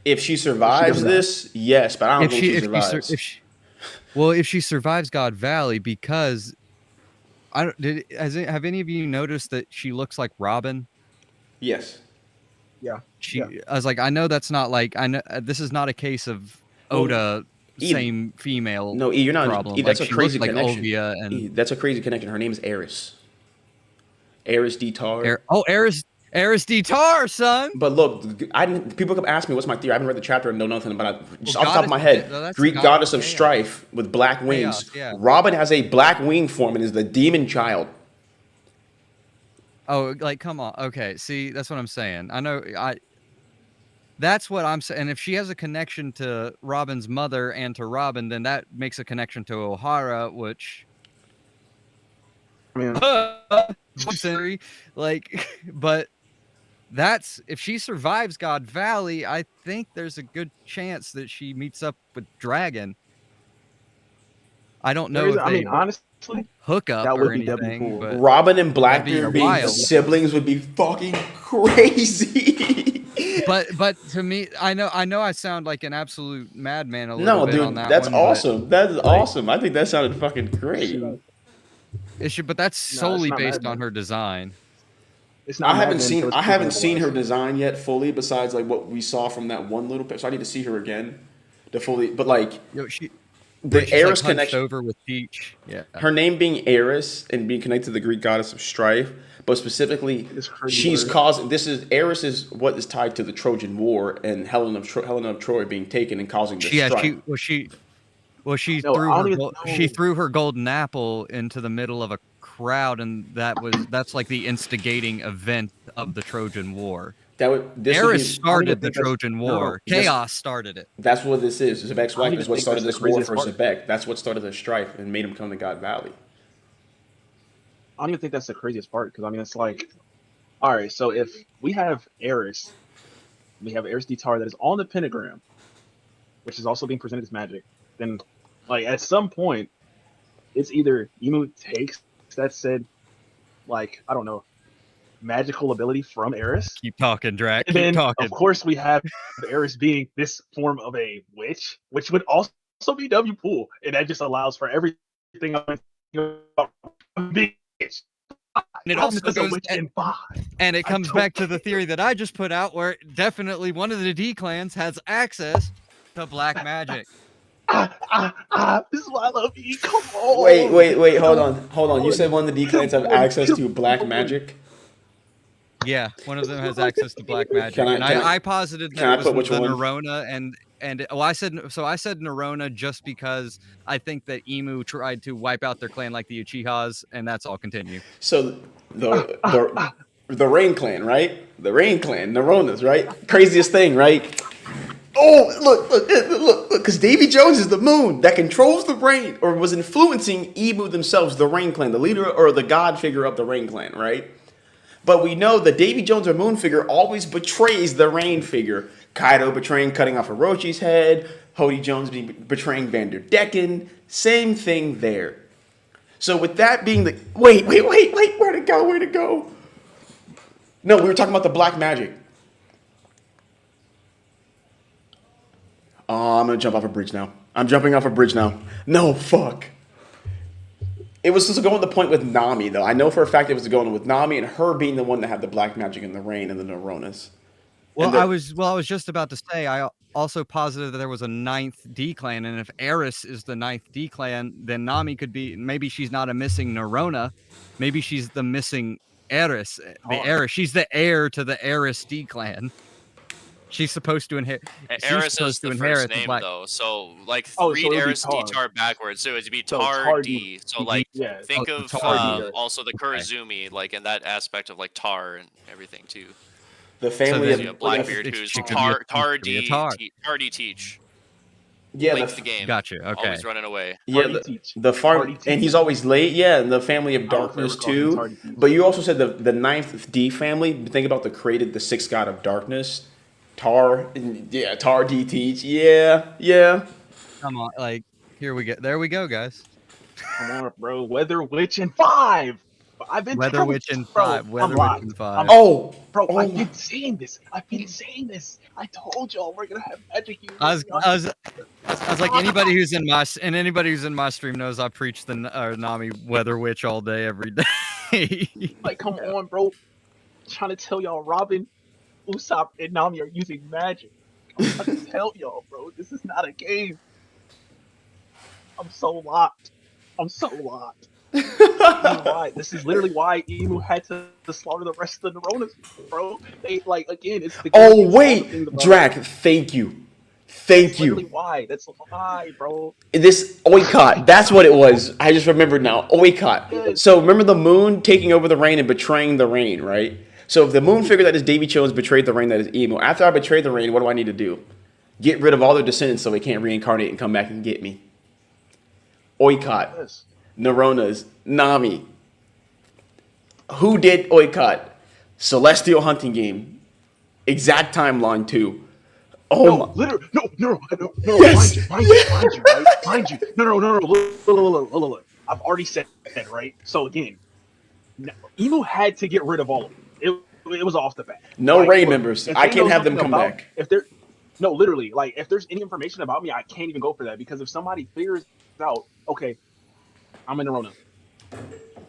If she survives this, yes, but I don't think she survives. If she survives God Valley, because have any of you noticed that she looks like Robin? Yes. Yeah. I was like, I know that's not I know this is not a case of Oda same female. No, you're not. Problem. That's a crazy connection. Ovia and that's a crazy connection. Her name is Aerys. Aerys D. Tar. Aerys D. Tar, son. But look, people come ask me what's my theory. I haven't read the chapter and know nothing, but just off the top of my head, Greek goddess of strife with black wings. Chaos, yeah. Robin has a black wing form and is the demon child. Oh, come on. Okay, see, that's what I'm saying. I know. That's what I'm saying. And if she has a connection to Robin's mother and to Robin, then that makes a connection to O'Hara, which. I mean, but that's if she survives God Valley, I think there's a good chance that she meets up with Dragon. I don't know. Honestly, hook up that would or be anything. cool. But Robin and Blackbeard being siblings would be fucking crazy. But to me, I know I sound like an absolute madman a little bit on that that's one, awesome. That is awesome. I think that sounded fucking great. But that's No, it's solely not based Mad on Men. her design. It's not. I Mad haven't Men, seen so it's I haven't proven seen her otherwise. design yet fully. Besides like what we saw from that one little bit, so I need to see her again to fully. But like You know, she the where she's like Aerys hunched connection, over with Peach. Yeah. her name being Aerys and being connected to the Greek goddess of strife, but specifically It's crazy. she's causing. This is Aerys is what is tied to the Trojan War and Helena of Troy being taken and causing the strife. She No, threw I her don't even she know. threw her golden apple into the middle of a crowd, and that's like the instigating event of the Trojan War. This would Aerys be I don't even started the think that's Trojan no. War. Chaos started it. that's what this is. Zebek's I don't wife even is what think started that's the this war craziest for part. Zebek. That's what started the strife and made him come to God Valley. I don't even think that's the craziest part because I mean it's like, all right, so if we have Aerys, we have Aerys Tar that is on the pentagram, which is also being presented as magic, then like at some point, it's either Emu takes that said, like I don't know, magical ability from Aerys, Keep talking, Drac. and Keep then talking. of course we have Aerys being this form of a witch, which would also be W Pool, and that just allows for everything being witch. And it also As a goes witch in 5. and it I comes don't back to the theory that I just put out, where definitely one of the D clans has access to black magic. This is why I love you. Come on. Wait, hold on. You said one of the D clans have access to black magic? Yeah, one of them has access to black magic. Can I- and can I- I posited can I that it put was which the one? Nerona and I said Nerona just because I think that Emu tried to wipe out their clan like the Uchihas, and that's all continue. So the Rain Clan, right? The Rain Clan, Neronas, right? Craziest thing, right? Oh, look, because Davy Jones is the moon that controls the rain, or was influencing Emu themselves, the Rain Clan, the leader or the god figure of the Rain Clan, right? But we know that Davy Jones or Moon figure always betrays the Rain figure. Kaido betraying cutting off Orochi's head, Hody Jones betraying Vanderdecken, same thing there. So with that being the wait, where to go? No, we were talking about the black magic. Oh, I'm gonna jump off a bridge now. I'm jumping off a bridge now. No, fuck. It was just going to the point with Nami, though. I know for a fact it was going with Nami and her being the one that had the black magic and the rain and the Neuronas. Well, I was just about to say I also posited that there was a 9th D clan, and if Aerys is the 9th D clan, then Nami could be, maybe she's not a missing Neurona, maybe she's the missing Aerys. She's the heir to the Aerys D clan. She's supposed to inherit. Aerys is the first name though, so like Oh, read so it'd be Aerys Tar. D-Tar backwards, so it'd be So Tar D. So like Yeah. think Oh, of Tar D. also the Kurazumi, like in that aspect of like Tar and everything too. The family then You have of Blackbeard, it's- who's it could be Tar could be a D, Tar. Tar D Teach. yeah, Link the game. Gotcha. Okay. Always running away. Yeah, Tardy the, Teach. the farm, Tardy and he's Teach. always late. Yeah, and the family of I don't darkness ever call him too. Tardy Teach. But you also said the 9th D family. Think about the created the 6th god of darkness, Tar. Yeah, Tar D Teach. Yeah. Come on, like here we go. There we go, guys. Come on, bro. Weather Witch in 5. I've been Weather telling Witch you, in bro, 5. I'm Weather locked. Witch in 5. Oh, Bro, oh I've my- been saying this. I told y'all we're gonna have magic. I was like anybody who's in my stream knows I preach the Nami Weather Witch all day, every day. like, come on, bro. I'm trying to tell y'all, Robin, Usopp, and Nami are using magic. I'm trying to tell y'all, bro. This is not a game. I'm so locked. This is literally why Emu had to slaughter the rest of the Neuronas, bro. They like again. It's the oh game is wait, all the things about Drac. Thank you. That's literally why. That's why, bro. This Oikot, that's what it was. I just remembered now. Oikot. So remember the moon taking over the rain and betraying the rain, right? So if the moon figure that is Davy Jones betrayed the rain, that is Emu. After I betrayed the rain, what do I need to do? Get rid of all their descendants so they can't reincarnate and come back and get me. Oikot. Yes. Neuronas. Nami. Who did Oikot? Celestial Hunting Game. Exact timeline too. Oh No, my. literally, no. Yes. Mind you. No. Look. I've already said that, right? So again, Emu had to get rid of all of them. It was off the bat. No Like, rain look, members. if I they can't know have them something come about- back. If they're no, literally, like if there's any information about me, I can't even go for that because if somebody figures out, okay, I'm in Nerona,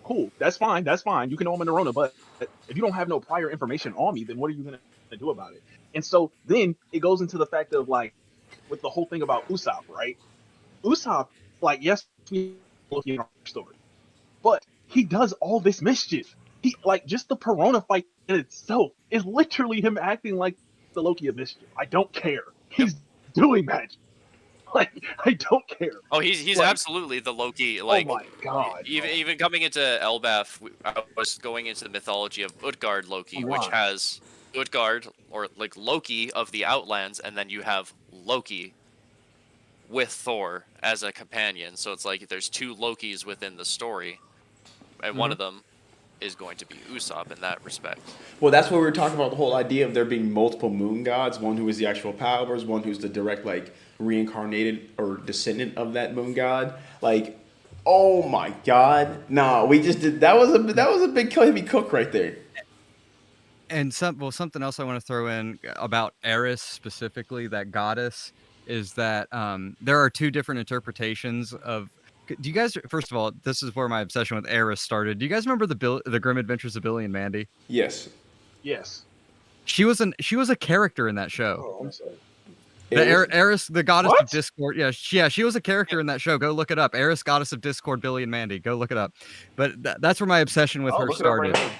Cool, that's fine. That's fine. You can know I'm in the Rona, but if you don't have no prior information on me, then what are you gonna do about it? And so then it goes into the fact of like with the whole thing about Usopp, right? Usopp, like, yes, we look in our story, but he does all this mischief. He like just the Perona fight in itself is literally him acting like the Loki of mischief. I don't care. He's doing magic. Like, I don't care. Oh, he's Like, absolutely the Loki. Like, oh my god. even coming into Elbaf, I was going into the mythology of Utgard Loki, which has Utgard, or like Loki of the Outlands, and then you have Loki with Thor as a companion. So it's like there's two Lokis within the story, and one of them is going to be Usopp in that respect. Well, that's what we were talking about, the whole idea of there being multiple moon gods, one who is the actual powers, one who's the direct, like, reincarnated or descendant of that moon god. Like, oh my god. Nah, we just did, that was a big heavy cook right there. And something else I want to throw in about Aerys specifically, that goddess, is that there are two different interpretations of. Do you guys? First of all, this is where my obsession with Aerys started. Do you guys remember the Grim Adventures of Billy and Mandy? Yes. Yes. She was a character in that show. Oh, I'm sorry. Aerys, the goddess What? of Discord. Yeah, she was a character in that show. Go look it up. Aerys, goddess of Discord, Billy and Mandy. Go look it up. But that's where my obsession with her Look it up right started. now.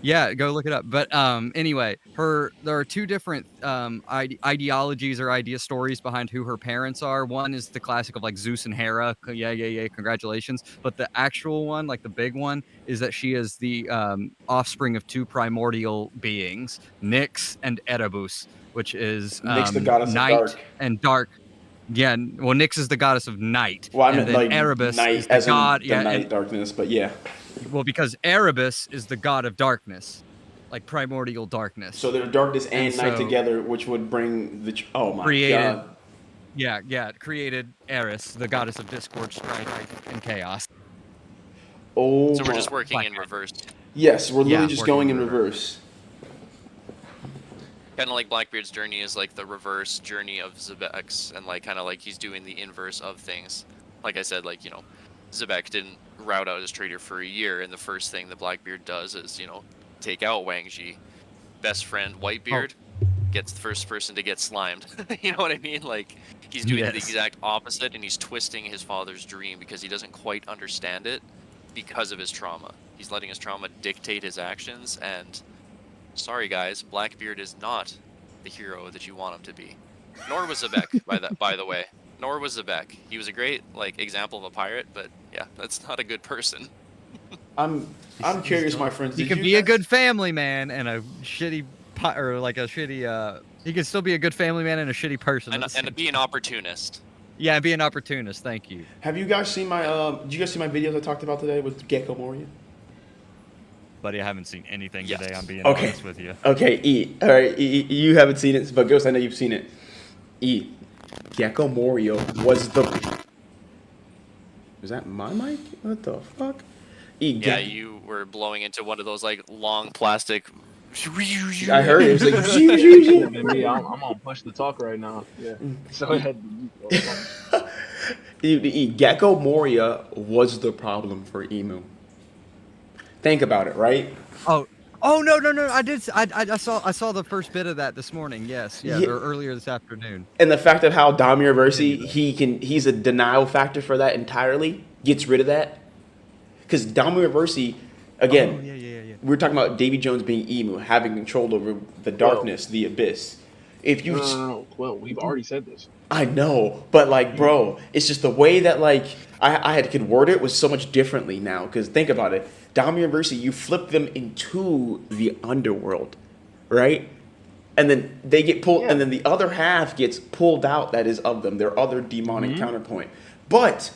Yeah, go look it up. But anyway, there are two different ideologies or idea stories behind who her parents are. One is the classic of like Zeus and Hera. Yeah, congratulations. But the actual one, like the big one, is that she is the offspring of two primordial beings, Nyx and Erebus, which is Nyx, the goddess of night dark. and dark. Yeah, well, Nyx is the goddess of night. Well, I and meant then like Erebus night is the as god. in the night darkness, but yeah. Well, because Erebus is the god of darkness, like primordial darkness. So there's darkness and night so- together, which would bring the oh my Created- god. Yeah, it created Aerys, the goddess of discord, strife, and chaos. Oh So we're my- just working in Blackbeard. reverse. Yes, we're literally Yeah, just working going in in reverse. Kind of like Blackbeard's journey is like the reverse journey of Zebek's, and like kind of like he's doing the inverse of things. Like I said, like, you know, Zebek didn't route out his traitor for a year, and the first thing that Blackbeard does is, you know, take out Wang Ji. Best friend Whitebeard gets the first person to get slimed. You know what I mean? Like, he's doing the Yes. exact opposite, and he's twisting his father's dream because he doesn't quite understand it because of his trauma. He's letting his trauma dictate his actions, and sorry guys, Blackbeard is not the hero that you want him to be. Nor was Zebek, by the way. Nor was Zebek. He was a great like example of a pirate, but yeah, that's not a good person. I'm curious, my friends. He did can you be a guys- good family man and a shitty, or like a shitty. He can still be a good family man and a shitty person. And, at the and to same be an opportunist. Yeah, be an opportunist. Thank you. Have you guys seen my did you guys see my videos I talked about today with Gecko Moria? Buddy, I haven't seen anything Yes. today. I'm being Okay. honest with you. Okay, E. All right, E, you haven't seen it, but Ghost, I know you've seen it. E. Gecko Moria was the. Is that my mic? What the fuck? E. Yeah, Gecko- you were blowing into one of those like long plastic. I heard it was like. And me, I'm on push to talk right now. Yeah. So ahead. E. Gecko Moria was the problem for Emu. Think about it, right? Oh no! I saw the first bit of that this morning. Yes, Yeah. or earlier this afternoon. And the fact of how Damir Versi, he's a denial factor for that entirely, gets rid of that. Because Damir Versi, again, Oh, yeah. we were talking about Davy Jones being Emu, having control over the darkness, the abyss. If you, No. Well, we've already said this. I know, but like, bro, it's just the way that like I could word it was so much differently now. Because think about it, Damir Versi, you flip them into the underworld, right? And then they get pulled, and then the other half gets pulled out. That is of them, their other demonic counterpoint. But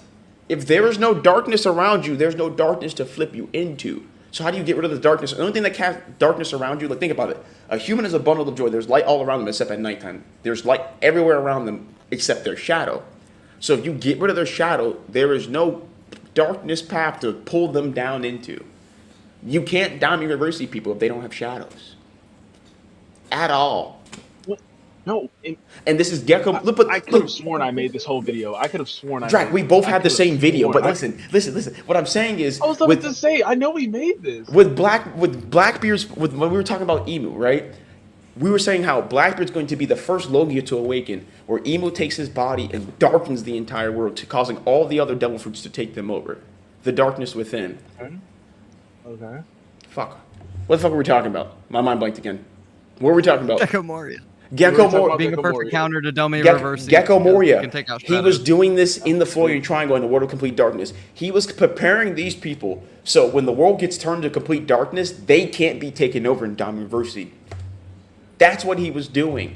if there is no darkness around you, there's no darkness to flip you into. So how do you get rid of the darkness? The only thing that casts darkness around you, like think about it. A human is a bundle of joy. There's light all around them except at nighttime. There's light everywhere around them except their shadow. So if you get rid of their shadow, there is no darkness path to pull them down into. You can't down university people if they don't have shadows. At all. No, And this is Gecko. Look, I could have sworn I made this whole video. I could have sworn I. Drac, we both had the same video, but I listen. What I'm saying is, was about to say, I know we made this. with Blackbeard's, when we were talking about Emu, right? We were saying how Blackbeard's going to be the first Logia to awaken, where Emu takes his body and darkens the entire world, to causing all the other devil fruits to take them over. The darkness within. Okay. Fuck. What the fuck were we talking about? My mind blanked again. What were we talking about? Gecko Moria. Gecko Moria. Being a perfect counter to Dummy Gecko Reverse. Moria. He was doing this in the Florian Triangle in the World of Complete Darkness. He was preparing these people so when the world gets turned to complete darkness, they can't be taken over in Dummy Reverse. That's what he was doing.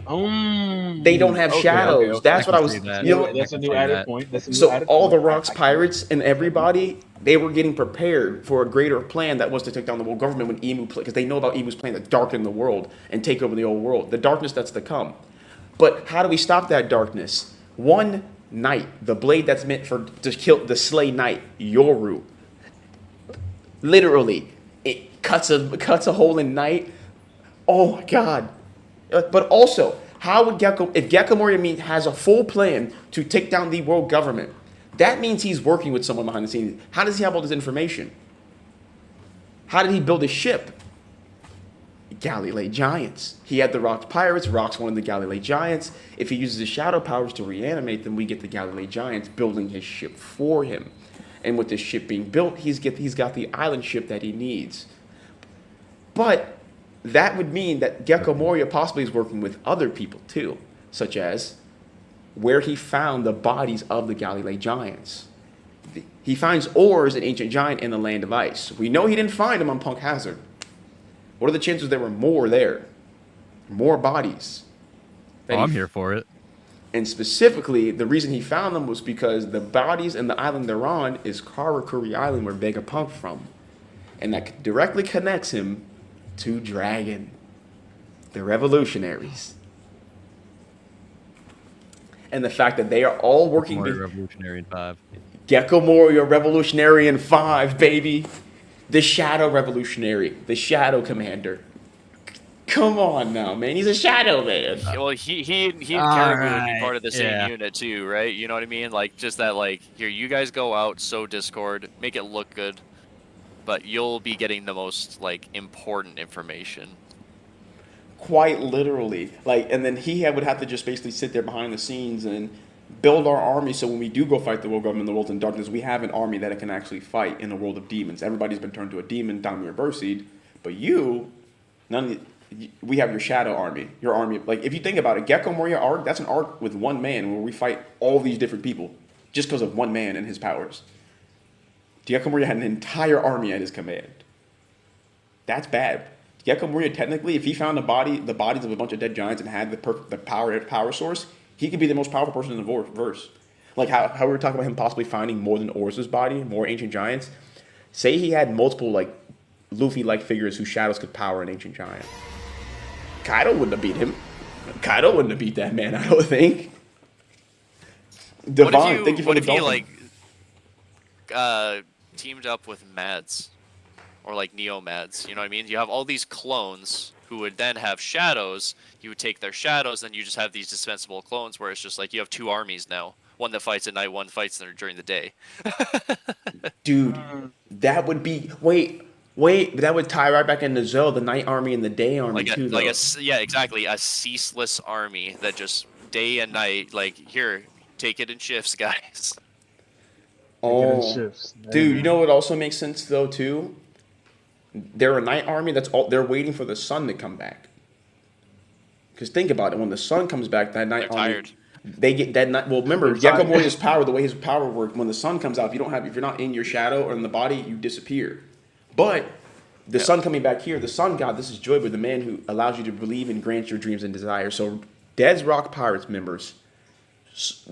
They don't have shadows. Okay. That's what I was. That. You know, That's a new added point. so all the Rocks pirates and everybody, they were getting prepared for a greater plan that was to take down the world government when Emu played, because they know about Emu's plan to darken the world and take over the old world, the darkness that's to come. But how do we stop that darkness? One knight, the blade that's meant to slay knight, Yoru. Literally, it cuts a hole in knight. Oh my god. But also, how would if Gecko Moria has a full plan to take down the world government, that means he's working with someone behind the scenes. How does he have all this information? How did he build his ship? Galilee Giants. He had the Rocks Pirates. Rocks wanted the Galilee Giants. If he uses his shadow powers to reanimate them, we get the Galilee Giants building his ship for him. And with this ship being built, he's got the island ship that he needs. But that would mean that Gecko Moria possibly is working with other people too, such as where he found the bodies of the Galilee Giants. He finds ores in Ancient Giant in the Land of Ice. We know he didn't find them on Punk Hazard. What are the chances there were more there? More bodies. I'm here for it. And specifically, the reason he found them was because the bodies and the island they're on is Karakuri Island, where Vegapunk's from. And that directly connects him to Dragon, the revolutionaries. And the fact that they are all working... Revolutionary in 5. Gecko Moria Revolutionary in 5, baby. The Shadow Revolutionary. The Shadow Commander. Come on now, man. He's a Shadow Man. Well, he and Caribou would be part of the same unit too, right? You know what I mean? Like, just that, like, here, you guys go out, sow discord, make it look good, but you'll be getting the most, like, important information. Quite literally. Like, and then he would have to just basically sit there behind the scenes and build our army, so when we do go fight the world government in the world in darkness, we have an army that can actually fight in a world of demons. Everybody's been turned to a demon, Damir Burseed, but we have your shadow army. Your army, like, if you think about it, Gecko Moria arc, that's an arc with one man where we fight all these different people just because of one man and his powers. Gecko Moria had an entire army at his command. That's bad. Gecko Moria, technically, if he found the bodies of a bunch of dead giants and had the power source, he could be the most powerful person in the verse. Like how we were talking about him possibly finding more than Orz's body, more ancient giants. Say he had multiple, like, Luffy-like figures whose shadows could power an ancient giant. Kaido wouldn't have beat him. Kaido wouldn't have beat that man, I don't think. Devon, thank you for the dolphin. What if he, like, teamed up with Mads? Or, like, Neo-Mads, you know what I mean? You have all these clones who would then have shadows. You would take their shadows, then you just have these dispensable clones where it's just like you have two armies now. One that fights at night, one fights during the day. Dude, that would be... Wait, but that would tie right back into Zoe, the night army and the day army, yeah, exactly. A ceaseless army that just day and night, like, here, take it in shifts, guys. Oh, dude, you know what also makes sense, though, too? They're a night army they're waiting for the sun to come back. Because think about it, when the sun comes back, that night army... Tired. They get that night. Well, remember, Gecko Moria's power, the way his power works, when the sun comes out, if you're not in your shadow or in the body, you disappear. But the sun coming back here, the sun god, this is Joyboy, the man who allows you to believe and grant your dreams and desires. So Dead's Rock Pirates members,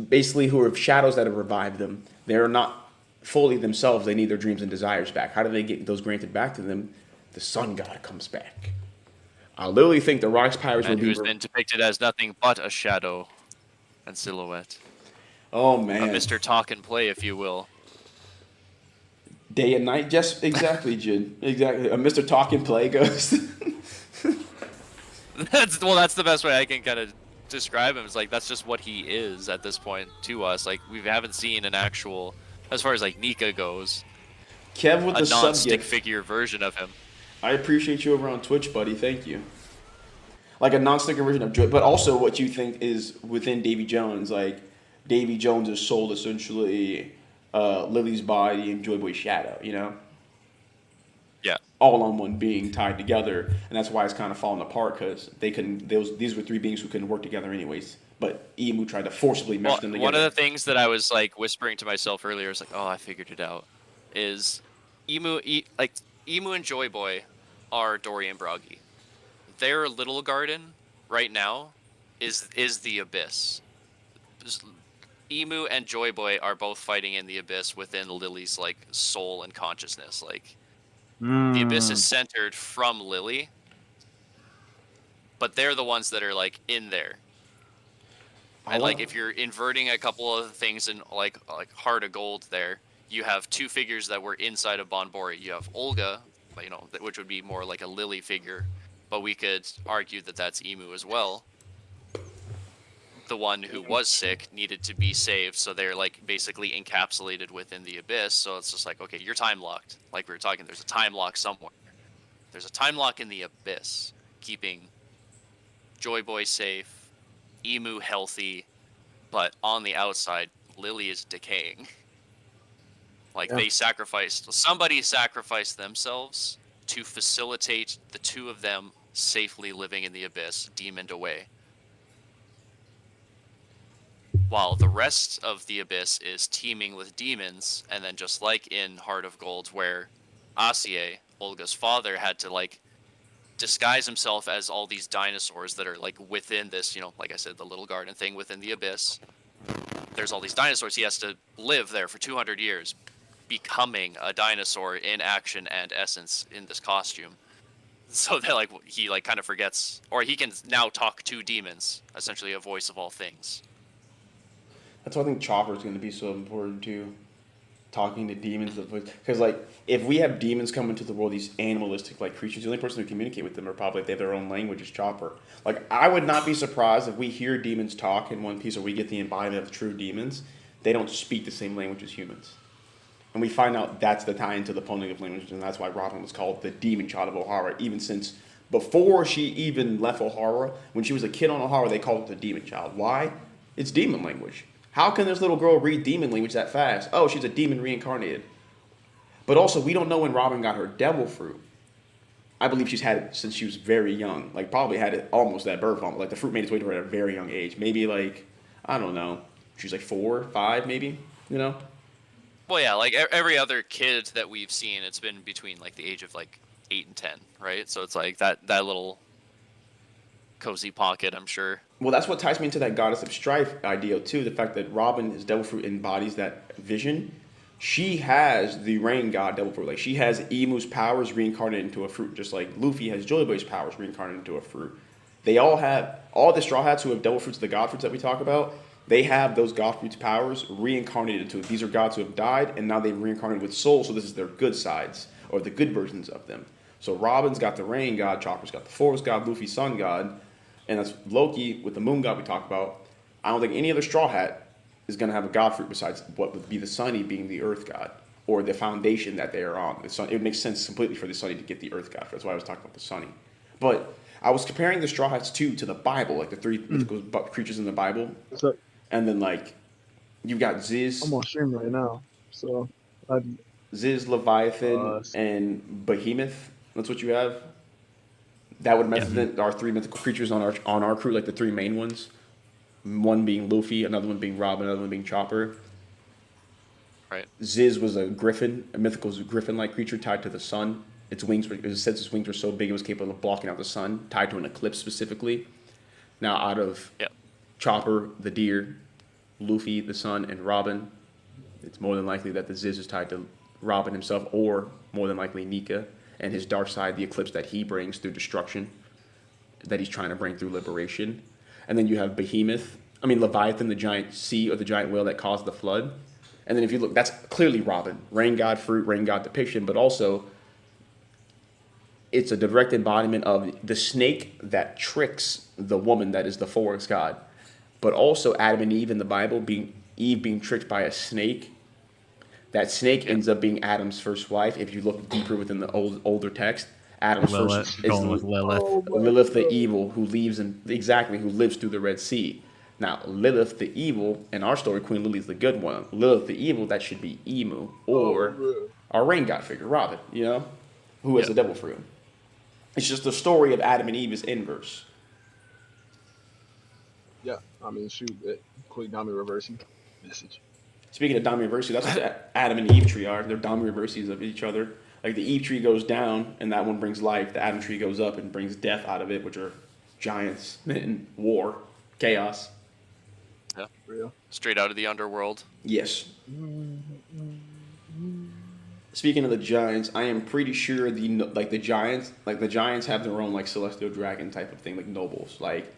basically who have shadows that have revived them, they're not fully themselves. They need their dreams and desires back. How do they get those granted back to them? The sun god comes back. I literally think the Rocks Pirates would be... who's been depicted as nothing but a shadow and silhouette. Oh, man. A Mr. Talk and Play, if you will. Day and night, just exactly, Jin. Exactly. A Mr. Talk and Play ghost. That's the best way I can kind of describe him as like that's just what he is at this point to us. Like we haven't seen an actual, as far as like Nika goes, Kev with a the sub non-stick gift. figure version of him. I appreciate you over on Twitch, buddy. Thank you. Like a non-sticker version of Joy, but also what you think is within Davy Jones. Like Davy Jones' soul, essentially, Lily's body and Joy Boy's shadow. You know, Yeah. all on one being tied together, and that's why it's kind of falling apart because they couldn't. These were three beings who couldn't work together anyways. But Emu tried to forcibly mesh them together. One of the things that I was like whispering to myself earlier is like, oh, I figured it out. Is Emu and Joy Boy are Dory and Broggy. Their little garden right now is the abyss. Emu and Joy Boy are both fighting in the abyss within Lily's like soul and consciousness. Like the abyss is centered from Lily, but they're the ones that are like in there. And like if you're inverting a couple of things in like Heart of Gold there, you have two figures that were inside of Bon Bori. You have Olga, you know, which would be more like a Lily figure, but we could argue that that's Emu as well. The one who was sick needed to be saved, so they're like basically encapsulated within the abyss. So it's just like, okay, you're time locked. Like we were talking, there's a time lock somewhere. There's a time lock in the abyss, keeping Joy Boy safe, Emu healthy, but on the outside, Lily is decaying. Like somebody sacrificed themselves to facilitate the two of them safely living in the abyss, demoned away. While the rest of the abyss is teeming with demons, and then just like in Heart of Gold, where Asie, Olga's father, had to like disguise himself as all these dinosaurs that are like within this, you know, like I said, the little garden thing within the abyss. There's all these dinosaurs. He has to live there for 200 years, becoming a dinosaur in action and essence in this costume. So that like he like kind of forgets, or he can now talk to demons, essentially a voice of all things. That's why I think Chopper's going to be so important too. Talking to demons, because like if we have demons come into the world, these animalistic like creatures, the only person who communicate with them are probably if they have their own language is Chopper. Like I would not be surprised if we hear demons talk in One Piece, or we get the embodiment of true demons. They don't speak the same language as humans, and we find out that's the tie into the phonetic of languages, and that's why Robin was called the demon child of Ohara. Even since before she even left Ohara, when she was a kid on Ohara, they called it the demon child. Why? It's demon language. How can this little girl read demon language that fast? Oh, she's a demon reincarnated. But also, we don't know when Robin got her devil fruit. I believe she's had it since she was very young. Like, probably had it almost at birth. Like, the fruit made its way to her at a very young age. Maybe, like, I don't know. She's like 4, 5, maybe, you know? Well, yeah, like every other kid that we've seen, it's been between, like, the age of, like, 8 and 10, right? So it's like that little cozy pocket, I'm sure. Well, that's what ties me into that goddess of strife idea too. The fact that Robin, his devil fruit, embodies that vision. She has the rain god devil fruit. Like she has Emu's powers reincarnated into a fruit, just like Luffy has Joy Boy's powers reincarnated into a fruit. They all have, all the Straw Hats who have devil fruits, the god fruits that we talk about, they have those god fruits powers reincarnated into it. These are gods who have died and now they've reincarnated with soul. So this is their good sides or the good versions of them. So Robin's got the rain god, Chopper's got the forest god, Luffy's sun god. And that's Loki with the moon god we talked about. I don't think any other Straw Hat is going to have a god fruit besides what would be the Sunny being the earth god, or the foundation that they are on. The sun, it makes sense completely for the Sunny to get the earth god. That's why I was talking about the Sunny. But I was comparing the Straw Hats to the Bible, like the three mythical creatures in the Bible. And then like you've got Ziz. I'm on stream right now, so Ziz, Leviathan, and Behemoth. That's what you have. That would represent our three mythical creatures on our crew, like the three main ones. One being Luffy, another one being Robin, another one being Chopper. Right. Ziz was a griffin, a mythical griffin-like creature tied to the sun. Its wings were, it said its wings were so big it was capable of blocking out the sun, tied to an eclipse specifically. Now out of Chopper, the deer, Luffy, the sun, and Robin, it's more than likely that the Ziz is tied to Robin himself, or more than likely Nika and his dark side, the eclipse that he brings through destruction, that he's trying to bring through liberation. And then you have Leviathan, the giant sea or the giant whale that caused the flood. And then if you look, that's clearly Robin. Rain god fruit, rain god depiction, but also it's a direct embodiment of the snake that tricks the woman that is the forest god, but also Adam and Eve in the Bible Eve being tricked by a snake. That snake ends up being Adam's first wife. If you look deeper within the older text, Adam's Lilith, first is going with Lilith. Lilith the evil who lives through the Red Sea. Now, Lilith the evil, in our story, Queen Lily's the good one. Lilith the evil, that should be Emu, or our rain god figure, Robin, who has the devil fruit. It's just the story of Adam and Eve is inverse. Yeah, I mean, shoot, quick Dami reversing message. Speaking of Dami reversi, that's what the Adam and Eve tree are. They're Dami reverses of each other. Like the Eve tree goes down, and that one brings life. The Adam tree goes up and brings death out of it, which are giants and war, chaos. Yeah. Real. Straight out of the underworld. Yes. Speaking of the giants, I am pretty sure the giants have their own like celestial dragon type of thing, like nobles. Like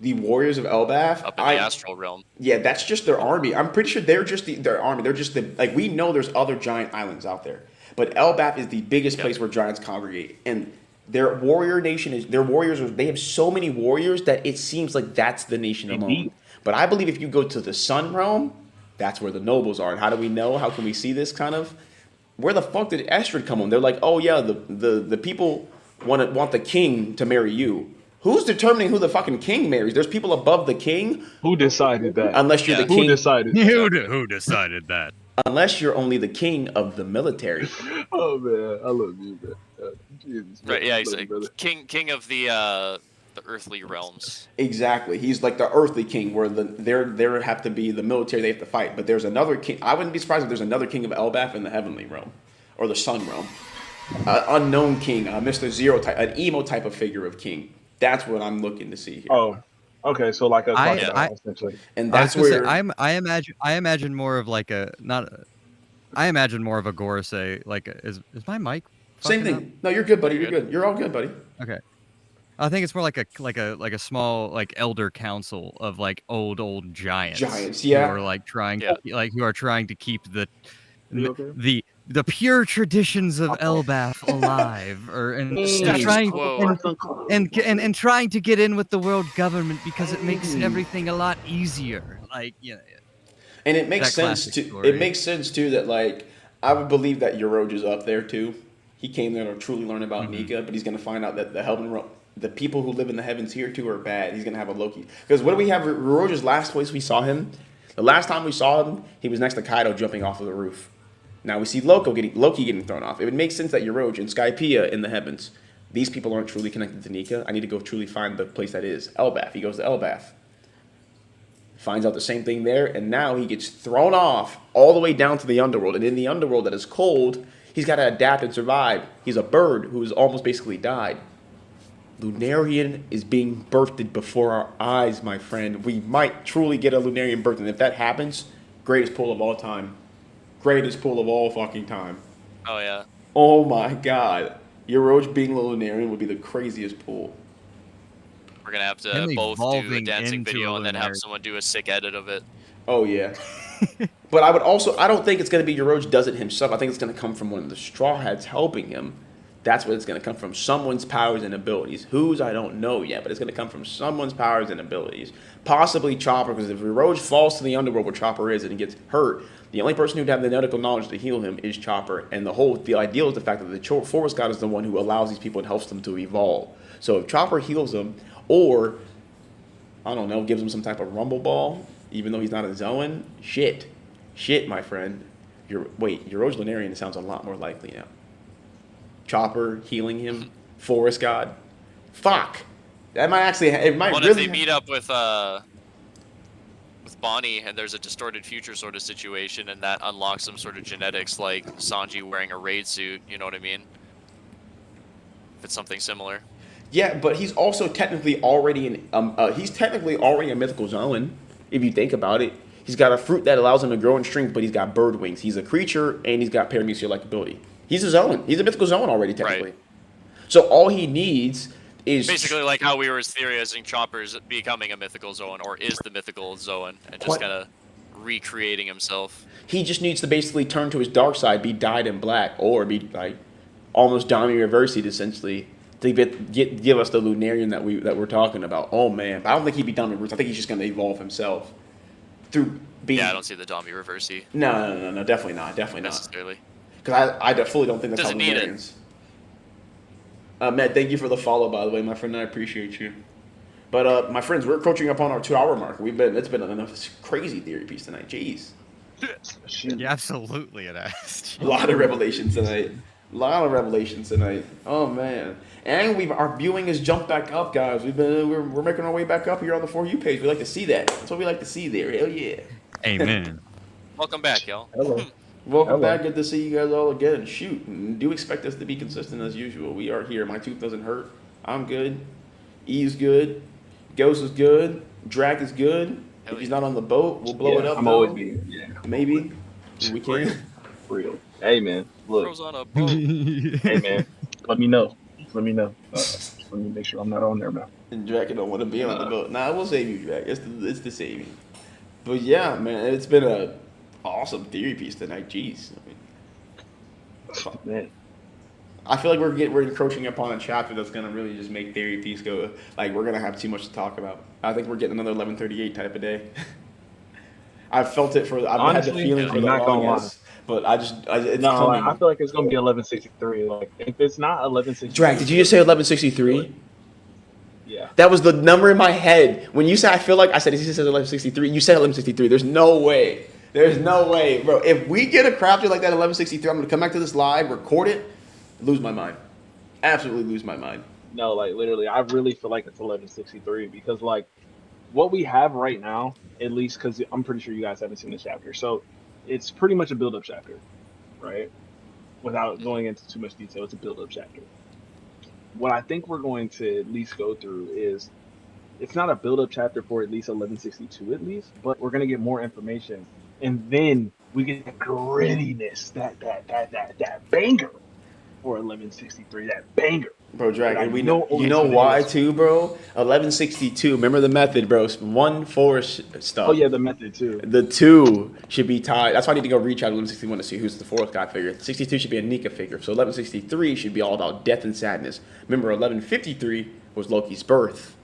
the warriors of Elbaf, Up in the astral realm. Yeah, that's just their army. I'm pretty sure they're just their army. They're just we know there's other giant islands out there, but Elbaf is the biggest place where giants congregate, and their warrior nation is their warriors. They have so many warriors that it seems like that's the nation alone. But I believe if you go to the Sun realm, that's where the nobles are. And how do we know? How can we see this kind of? Where the fuck did Estrid come on? They're like, oh yeah, the people want the king to marry you. Who's determining who the fucking king marries? There's people above the king. Who decided that? Unless you're the king. Who decided? Who decided that? Unless you're only the king of the military. Oh man, I love you, man. Jesus, Right, man. yeah, he's Love you, like king of the earthly realms. Exactly. He's like the earthly king, where there have to be the military they have to fight. But there's another king. I wouldn't be surprised if there's another king of Elbaf in the heavenly realm, or the sun realm. Unknown king, Mr. Zero type, an emo type of figure of king. That's what I'm looking to see here. Oh, okay. So like a crocodile, essentially. And that's where I imagine more of like I imagine more of a Gorosei. Like, is my mic? Same thing. Up? No, you're good, buddy. You're good. You're all good, buddy. Okay. I think it's more like a small like elder council of like old giants. Giants, yeah. Who are like trying to keep the You okay? the pure traditions of Elbaf alive, and trying to get in with the world government because it makes everything a lot easier. Like, And it makes sense too. It makes sense too that like I would believe that Euroj is up there too. He came there to truly learn about Nika, but he's going to find out that the people who live in the heavens here too are bad. He's going to have a Loki. Because what do we have? Euroj's last place we saw him. The last time we saw him, he was next to Kaido jumping off of the roof. Now we see Loki getting thrown off. It would make sense that Euroj and Skypiea in the heavens, these people aren't truly connected to Nika. I need to go truly find the place that is. Elbaf. He goes to Elbaf. Finds out the same thing there, and now he gets thrown off all the way down to the underworld. And in the underworld that is cold, he's got to adapt and survive. He's a bird who has almost basically died. Lunarian is being birthed before our eyes, my friend. We might truly get a Lunarian birth, and if that happens, greatest pull of all time. Greatest pull of all fucking time. Oh yeah. Oh my god. Euroj being a Lunarian would be the craziest pull. We're gonna have to both do a dancing video and then have Lunarian. someone do a sick edit of it. Oh yeah. But I don't think it's going to be Euroj does it himself. I think it's going to come from one of the Straw Hats helping him. That's what it's going to come from. Someone's powers and abilities. Whose, I don't know yet, but it's going to come from someone's powers and abilities. Possibly Chopper, because if Euroj falls to the underworld where Chopper is and he gets hurt, the only person who'd have the medical knowledge to heal him is Chopper. And the ideal is the fact that the Forest God is the one who allows these people and helps them to evolve. So if Chopper heals them, or, I don't know, gives him some type of rumble ball, even though he's not a Zoan, shit, my friend. Euroj Lunarian sounds a lot more likely now. Chopper healing him, Forest God. Fuck. That might actually. It might What really. if they meet up with Bonnie and there's a distorted future sort of situation, and that unlocks some sort of genetics, like Sanji wearing a raid suit? You know what I mean? If it's something similar. Yeah, but he's also technically already a mythical Zoan. If you think about it, he's got a fruit that allows him to grow in strength, but he's got bird wings. He's a creature, and he's got paramecia-like ability. He's a Zoan. He's a mythical Zoan already, technically. Right. So all he needs is Basically like how we were theorizing Chopper's becoming a mythical Zoan, or is the mythical Zoan, and just kind of recreating himself. he just needs to basically turn to his dark side, be dyed in black, or be like almost Dami Reversied essentially to give us the Lunarian that we're talking about. Oh man, but I don't think he'd be Dami Reversied. I think he's just gonna evolve himself through being. Yeah, I don't see the Dami Reversie. No, definitely not, necessarily. Because I fully don't think that's Doesn't how need Lunarians. Matt, thank you for the follow, by the way, my friend. I appreciate you. But my friends, we're approaching upon our 2-hour mark. It's been a crazy theory piece tonight. Jeez. Yeah, absolutely, it has. A lot of revelations tonight. Oh man. And our viewing has jumped back up, guys. We're making our way back up here on the For You page. We like to see that. That's what we like to see there. Hell yeah. Amen. Welcome back, y'all. Hello. Welcome back. Good to see you guys all again. Shoot, do expect us to be consistent as usual. We are here. My tooth doesn't hurt. I'm good. E's good. Ghost is good. Drac is good. If he's not on the boat, we'll blow it up. I'm always being. Yeah. Maybe. We can. Real. Hey man, look. Bros on a boat. Hey man, let me know. Let me make sure I'm not on there, man. And Drac don't want to be on the boat. Nah, we'll save you, Drac. It's the saving. But yeah, man, it's been a awesome theory piece tonight. Jeez. Man. I feel like we're encroaching upon a chapter that's gonna really just make theory piece go like we're gonna have too much to talk about. I think we're getting another 1138 type of day. I've felt it I've Honestly, had the feeling for I'm the not gonna longest, but I feel like it's gonna be 1163. Like if it's not 1163. Drac, did you just say 1163? Yeah. That was the number in my head. When you said, I feel like I said, he said 1163. You said 1163. There's no way. Bro. If we get a crafter like that 1163, I'm going to come back to this live, record it, lose my mind. Absolutely lose my mind. No, like literally, I really feel like it's 1163 because like what we have right now, at least because I'm pretty sure you guys haven't seen the chapter. So it's pretty much a build-up chapter, right? Without going into too much detail, it's a build-up chapter. What I think we're going to at least go through is it's not a build-up chapter for at least 1162 at least, but we're gonna get more information, and then we get the grittiness, that banger for 1163, that banger. Bro, Dragon, we know you know why too, bro. 1162. Remember the method, bro. 1-4 stuff. Oh yeah, the method too. The 2 should be tied. That's why I need to go reach out to 1161 to see who's the 4th god figure. 62 should be a Nika figure. So 1163 should be all about death and sadness. Remember, 1153 was Loki's birth.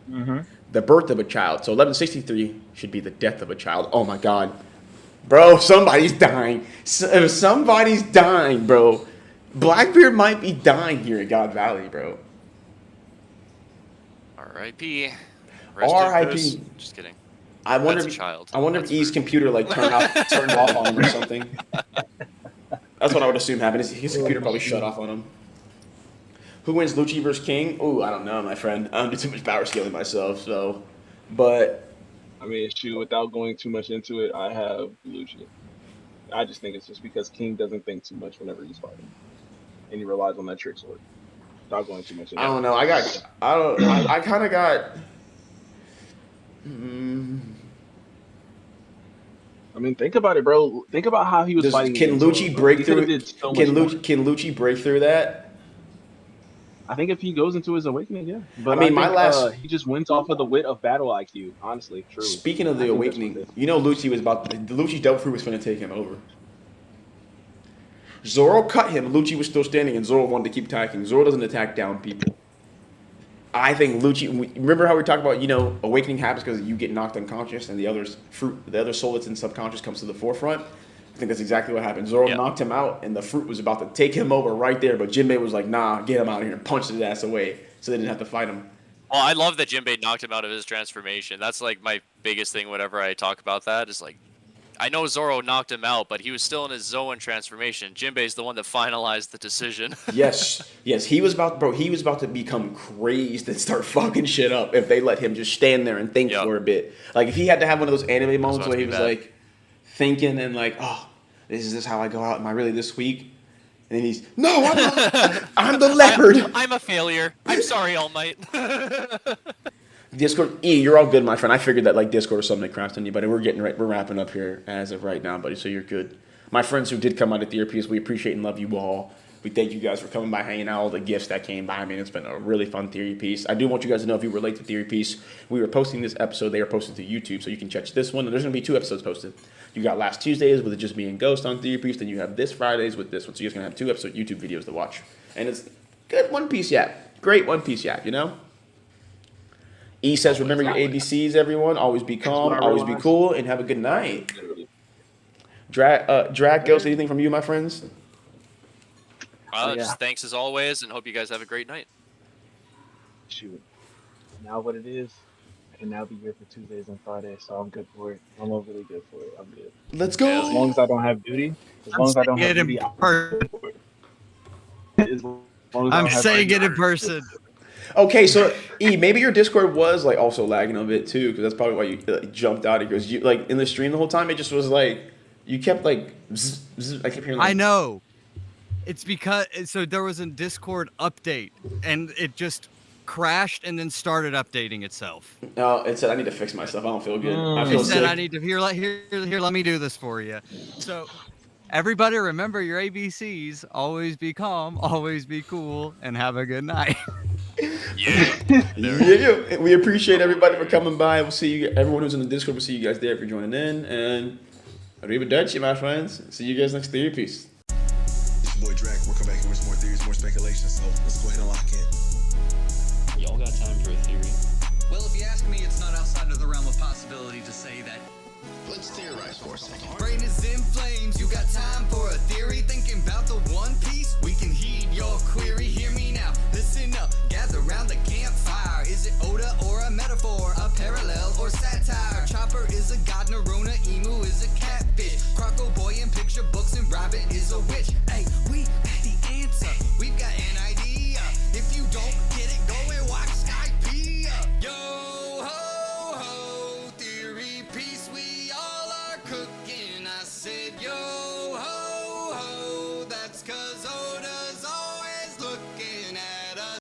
Mm-hmm. The birth of a child. So 1163 should be the death of a child. Oh my god. Bro, somebody's dying. Somebody's dying, bro. Blackbeard might be dying here at God Valley, bro. R.I.P. R.I.P. Just kidding. I wonder if E's computer like turned off on him or something. That's what I would assume happened. His computer probably shut off on him. Who wins, Lucci versus King? Ooh, I don't know, my friend. I don't do too much power scaling myself, so. But I mean, shoot, without going too much into it, I have Lucci. I just think it's just because King doesn't think too much whenever he's fighting, and he relies on that trick sword. Without going too much into it. I don't know. I kind of got. I mean, think about it, bro. Think about how he was fighting. Can Lucci break through? Can Lucci break through that? I think if he goes into his awakening, yeah. But I mean, he just wins off of the wit of battle IQ. Honestly, truly. Speaking of the awakening, you know, Lucci's dope fruit was going to take him over. Zoro cut him. Lucci was still standing, and Zoro wanted to keep attacking. Zoro doesn't attack down people. I think remember how we talked about, you know, awakening happens because you get knocked unconscious, and the other soul that's in subconscious comes to the forefront. I think that's exactly what happened. Zoro knocked him out, and the fruit was about to take him over right there, but Jinbei was like, nah, get him out of here, and punched his ass away, so they didn't have to fight him. Well, I love that Jinbei knocked him out of his transformation. That's like my biggest thing whenever I talk about that, is like, I know Zoro knocked him out, but he was still in his Zoan transformation. Jinbei's the one that finalized the decision. yes, he was about to become crazed and start fucking shit up if they let him just stand there and think for a bit. Like, if he had to have one of those anime moments where he was like thinking and like, oh, is this how I go out? Am I really this weak? And then he's, no, I'm not. I'm the leopard. I'm a failure. I'm sorry, All Might. Discord, you're all good, my friend. I figured that like Discord or something that crashed on you, but we're wrapping up here as of right now, buddy. So you're good. My friends who did come out at the earpiece, we appreciate and love you all. We thank you guys for coming by, hanging out, all the gifts that came by. I mean, it's been a really fun theory piece. I do want you guys to know, if you relate to theory piece, we were posting this episode. They are posted to YouTube, so you can catch this one. And there's going to be 2 episodes posted. You got last Tuesdays with it just me and Ghost on theory piece. Then you have this Fridays with this one. So you're going to have 2 episode YouTube videos to watch. And it's good One Piece yap. Great One Piece yap, you know? E says, remember your ABCs, everyone. Always be calm, always be cool, and have a good night. Drag Ghost, anything from you, my friends? Just thanks as always, and hope you guys have a great night. Shoot. Now what it is, I can now be here for Tuesdays and Fridays, so I'm good for it. I'm overly good for it. I'm good. Let's go. As long as I don't have duty. As long as I don't have duty, I'm saying it in person. Okay, so E, maybe your Discord was like also lagging a bit too, because that's probably why you jumped out. Because you like in the stream the whole time, it just was like you kept like. I kept hearing. Like, I know. It's because there was a Discord update and it just crashed and then started updating itself. No, it said I need to fix myself. I don't feel good. I feel It said sick. I need to here. Let me do this for you. So, everybody, remember your ABCs. Always be calm. Always be cool, and have a good night. Yeah. We appreciate everybody for coming by. We'll see you. Everyone who's in the Discord, we'll see you guys there for joining in. And arrivederci, my friends. See you guys next theory piece. Boy Drake, we'll come back here with some more theories, more speculation, so let's go ahead and lock in. Y'all got time for a theory? Well, if you ask me, it's not outside of the realm of possibility to say that. Let's theorize for a second. Brain is in flames, you got time for a theory? Thinking about the One Piece? We can heed your query. Hear me now, listen up, gather round the campfire. Is it Oda or a metaphor, a parallel or satire? Chopper is a god, Naruna, Emu is a catfish. Croco boy in picture books and Rabbit is a witch. Hey, we got the answer, we've got an idea. If you don't get it, go and watch Skype. Yo ho ho, theory piece, we all are cooking. I said yo.